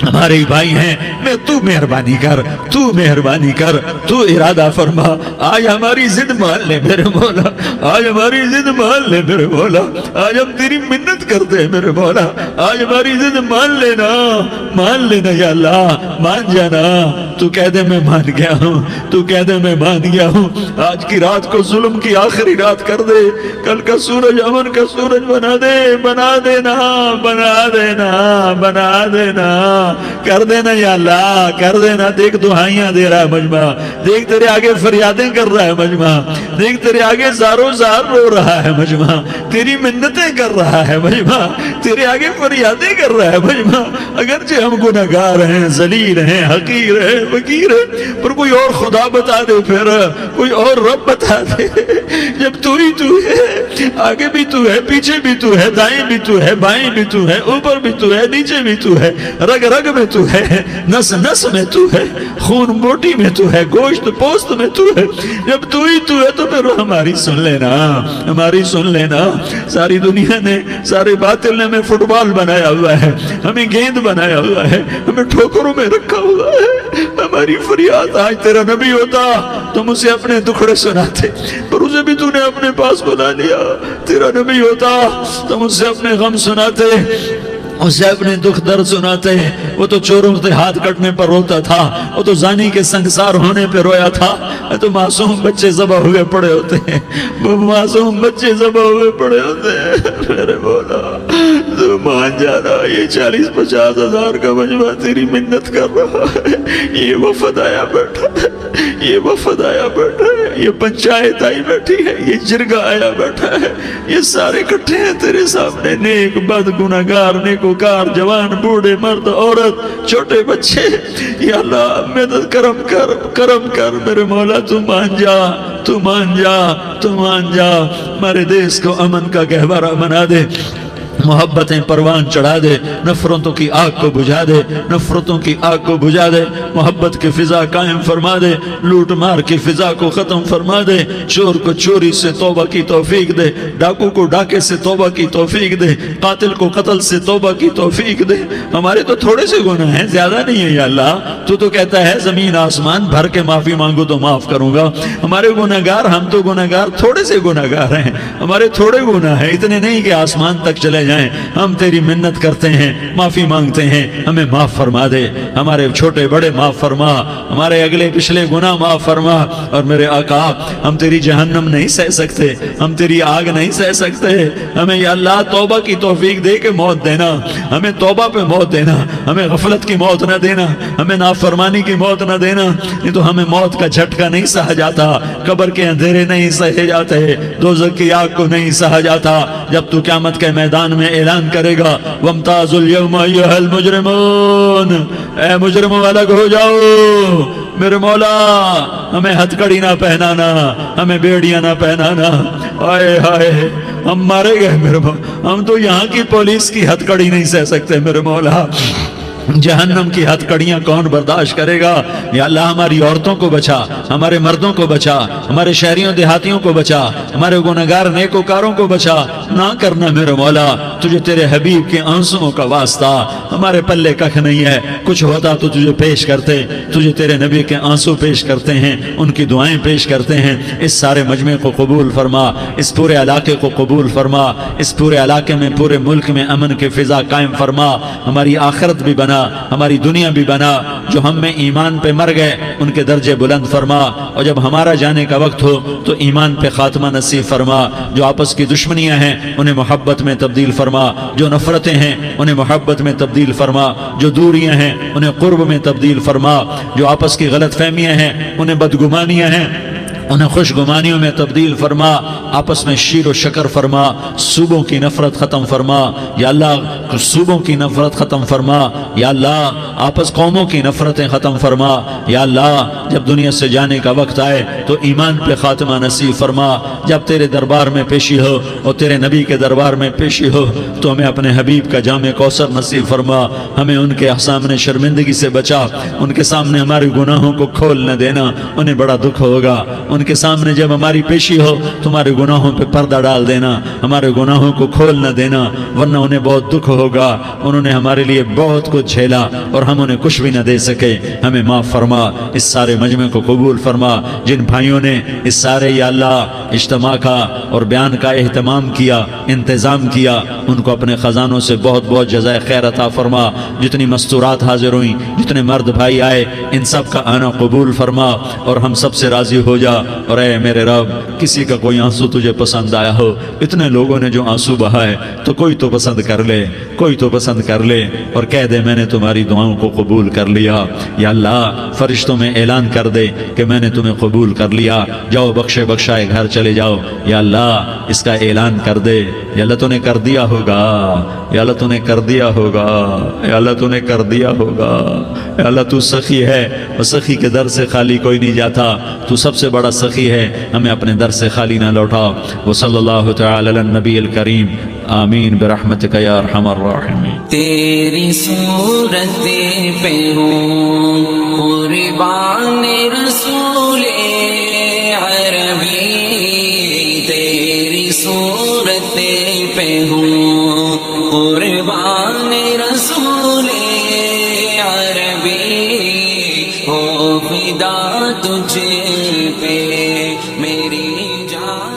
ہمارے بھائی ہیں، میں تو مہربانی کر، تو مہربانی کر، تو ارادہ فرما، آج ہماری ضد مان لے میرے مولا، آج ہماری ضد مان لے میرے مولا، آج ہم تیری منت کرتے ہیں میرے مولا، آج ہماری ضد مان لینا یا اللہ، مان جانا، تو کہہ دے میں مان گیا ہوں، تو کہہ دے میں مان گیا ہوں، آج کی رات کو ظلم کی آخری رات کر دے، کل کا سورج امن کا سورج بنا دے، بنا دینا، بنا دینا، بنا دینا، کر دینا یا اللہ، کر دینا۔ دیکھ دعائیاں دے رہا ہے مجمع، دیکھ تیرے آگے فریادیں کر رہا ہے مجمع، دیکھ تیرے آگے زارو زار رو رہا ہے مجمع، تیری منتیں کر رہا ہے مجمع، تیرے آگے فریادیں کر رہا ہے مجمع، اگرچہ ہم گناہگار ہیں، ذلیل ہیں، حقیر ہیں، فقیر ہیں، پر کوئی اور خدا بتا دے، پھر کوئی اور رب بتا دے، جب تو ہی تو ہے، آگے بھی تو ہے، پیچھے بھی تو ہے، دائیں بھی تو ہے، بائیں بھی تو ہے، اوپر بھی تو ہے، نیچے بھی تو ہے، رگ رگ میں تو ہے، نس نس میں تو ہے، خون بوٹی میں تو ہے، گوشت پوست میں تو ہے، جب تو ہی تو ہے تو پھر ہماری سن لینا، ہماری سن لینا۔ ساری دنیا نے، سارے باطل نے ہمیں فٹ بال بنایا ہوا ہے، ہمیں گیند بنایا ہوا ہے، ہمیں ٹھوکروں میں رکھا ہوا ہے، ہماری فریاد، آج تیرا نبی ہوتا تم اسے اپنے دکھڑے سناتے، پر اسے بھی تو نے اپنے پاس بلا لیا، تیرا نبی ہوتا تم اسے اپنے غم سناتے، اسے اپنے دکھ درد سناتے، وہ تو چوروں سے ہاتھ کٹنے پر روتا تھا، وہ تو زانی کے سنگسار ہونے پہ رویا تھا، تو معصوم بچے ذبح ہوئے پڑے ہوتے ہیں، وہ معصوم بچے ذبح ہوئے پڑے ہوتے ہیں، میرے مولا تو مان جانا، یہ 40-50 ہزار کا مجمع تیری منت کر رہا ہے، یہ وفد آیا بیٹھا ہے، یہ وفد آیا بیٹھا ہے، یہ پنچایت آئی بیٹھی ہے، یہ جرگہ آیا بیٹھا ہے، یہ سارے اکٹھے ہیں تیرے سامنے، نیک بد گناہگار نیکوکار، جوان بوڑھے مرد عورت چھوٹے بچے، یا اللہ مدد کرم کر، کرم کر میرے مولا، تو مان جا، تو مان جا، تو مان جا، ہمارے دیس کو امن کا گہوارہ بنا دے، محبتیں پروان چڑھا دے، نفرتوں کی آگ کو بجھا دے، نفرتوں کی آگ کو بجھا دے، محبت کی فضا قائم فرما دے، لوٹ مار کی فضا کو ختم فرما دے، چور کو چوری سے توبہ کی توفیق دے، ڈاکو کو ڈاکے سے توبہ کی توفیق دے، قاتل کو قتل سے توبہ کی توفیق دے۔ ہمارے تو تھوڑے سے گناہ ہیں، زیادہ نہیں ہے یا اللہ، تو کہتا ہے زمین آسمان بھر کے معافی مانگو تو معاف کروں گا۔ ہمارے گناہگار، ہم تو گناہگار تھوڑے سے گناہگار ہیں، ہمارے تھوڑے گناہ ہیں، اتنے نہیں کہ آسمان تک چلے جائیں، ہم تیری منت کرتے ہیں، معافی مانگتے ہیں، ہمیں معاف فرما دے، ہمارے چھوٹے بڑے معاف فرما، ہمارے اگلے پچھلے گناہ معاف فرما، اور میرے آقا ہم تیری جہنم نہیں سہ سکتے، ہم تیری آگ نہیں سہ سکتے، ہمیں یا اللہ توبہ کی توفیق دے کے موت دینا، ہمیں توبہ پہ موت دینا، ہمیں غفلت کی موت نہ دینا، ہمیں نافرمانی کی موت نہ دینا، نہیں تو ہمیں موت کا جھٹکا نہیں سہا جاتا، قبر کے اندھیرے نہیں سہے جاتے، دوزخ کی آگ کو نہیں سہا جاتا، جب تو قیامت کے میدان میں اعلان کرے گا وَامْتَازُوا الْيَوْمَ أَيُّهَا الْمُجْرِمُونَ، اے مجرموں الگ ہو جاؤ، میرے مولا ہمیں ہتھ کڑی نہ پہنانا، ہمیں بیڑیاں نہ پہنانا، آئے ہائے ہم مارے گئے میرے مولا، ہم تو یہاں کی پولیس کی ہتھ کڑی نہیں سہ سکتے میرے مولا، جہنم کی ہتھ کڑیاں کون برداشت کرے گا؟ یا اللہ ہماری عورتوں کو بچا، ہمارے مردوں کو بچا، ہمارے شہریوں دیہاتیوں کو بچا، ہمارے گنہگار نیکوکاروں کو بچا، نہ کرنا میرے مولا، تجھے تیرے حبیب کے آنسوؤں کا واسطہ، ہمارے پلے ککھ نہیں ہے، کچھ ہوتا تو تجھے پیش کرتے، تجھے تیرے نبی کے آنسو پیش کرتے ہیں، ان کی دعائیں پیش کرتے ہیں، اس سارے مجمع کو قبول فرما، اس پورے علاقے کو قبول فرما، اس پورے علاقے میں پورے ملک میں امن کی فضا قائم فرما، ہماری آخرت بھی بنا، ہماری دنیا بھی بنا، جو ہم میں ایمان پہ مر گئے ان کے درجے بلند فرما، اور جب ہمارا جانے کا وقت ہو تو ایمان پہ خاتمہ نصیب فرما، جو آپس کی دشمنیاں ہیں انہیں محبت میں تبدیل فرما، جو نفرتیں ہیں انہیں محبت میں تبدیل فرما، جو دوریاں ہیں انہیں قرب میں تبدیل فرما، جو آپس کی غلط فہمیاں ہیں انہیں بدگمانیاں ہیں انہیں خوشگمانیوں میں تبدیل فرما، آپس میں شیر و شکر فرما، صوبوں کی نفرت ختم فرما یا اللہ، صوبوں کی نفرت ختم فرما یا اللہ، آپس قوموں کی نفرتیں ختم فرما یا اللہ، جب دنیا سے جانے کا وقت آئے تو ایمان پہ خاتمہ نصیب فرما، جب تیرے دربار میں پیشی ہو اور تیرے نبی کے دربار میں پیشی ہو تو ہمیں اپنے حبیب کا جام کوثر نصیب فرما، ہمیں ان کے سامنے شرمندگی سے بچا، ان کے سامنے ہمارے گناہوں کو کھول نہ دینا، انہیں بڑا دکھ ہوگا، ان کے سامنے جب ہماری پیشی ہو تمہارے گناہوں پہ پردہ ڈال دینا، ہمارے گناہوں کو کھول نہ دینا، ورنہ انہیں بہت دکھ ہوگا، انہوں نے ہمارے لیے بہت کچھ جھیلا اور ہم انہیں کچھ بھی نہ دے سکے، ہمیں معاف فرما، اس سارے مجمع کو قبول فرما، جن بھائیوں نے اس سارے یا اللہ اجتماع کا اور بیان کا اہتمام کیا، انتظام کیا، ان کو اپنے خزانوں سے بہت بہت جزائے خیر عطا فرما، جتنی مستورات حاضر ہوئیں، جتنے مرد بھائی آئے، ان سب کا آنا قبول فرما اور ہم سب سے راضی ہو جا، اور اے میرے رب، کسی کا کوئی آنسو تجھے پسند آیا ہو، اتنے لوگوں نے جو آنسو بہائے تو کوئی تو پسند کر لے، کوئی تو پسند کر لے اور کہہ دے میں نے تمہاری دعاؤں کو قبول کر لیا، یا اللہ فرشتوں میں اعلان کر دے کہ میں نے تمہیں قبول کر لیا، جاؤ بخشے بخشائے گھر چلے جاؤ، یا اللہ اس کا اعلان کر دے، یا اللہ تو نے کر دیا ہوگا، یا اللہ تو نے کر دیا ہوگا، یا اللہ تو نے کر دیا ہوگا، یا اللہ تو سخی ہے اور سخی کے در سے خالی کوئی نہیں جاتا، تو سب سے بڑا سخی ہے، ہمیں اپنے در سے خالی نہ لوٹا، وصلی اللہ تعالی علی النبی الکریم، آمین برحمتک یا ارحم الراحمین۔ تیری صورت پہ ہوں قربان رسول عربی، تیری صورت پہ ہوں قربان رسول عربی، ہو فدا تجھ پہ میری جان۔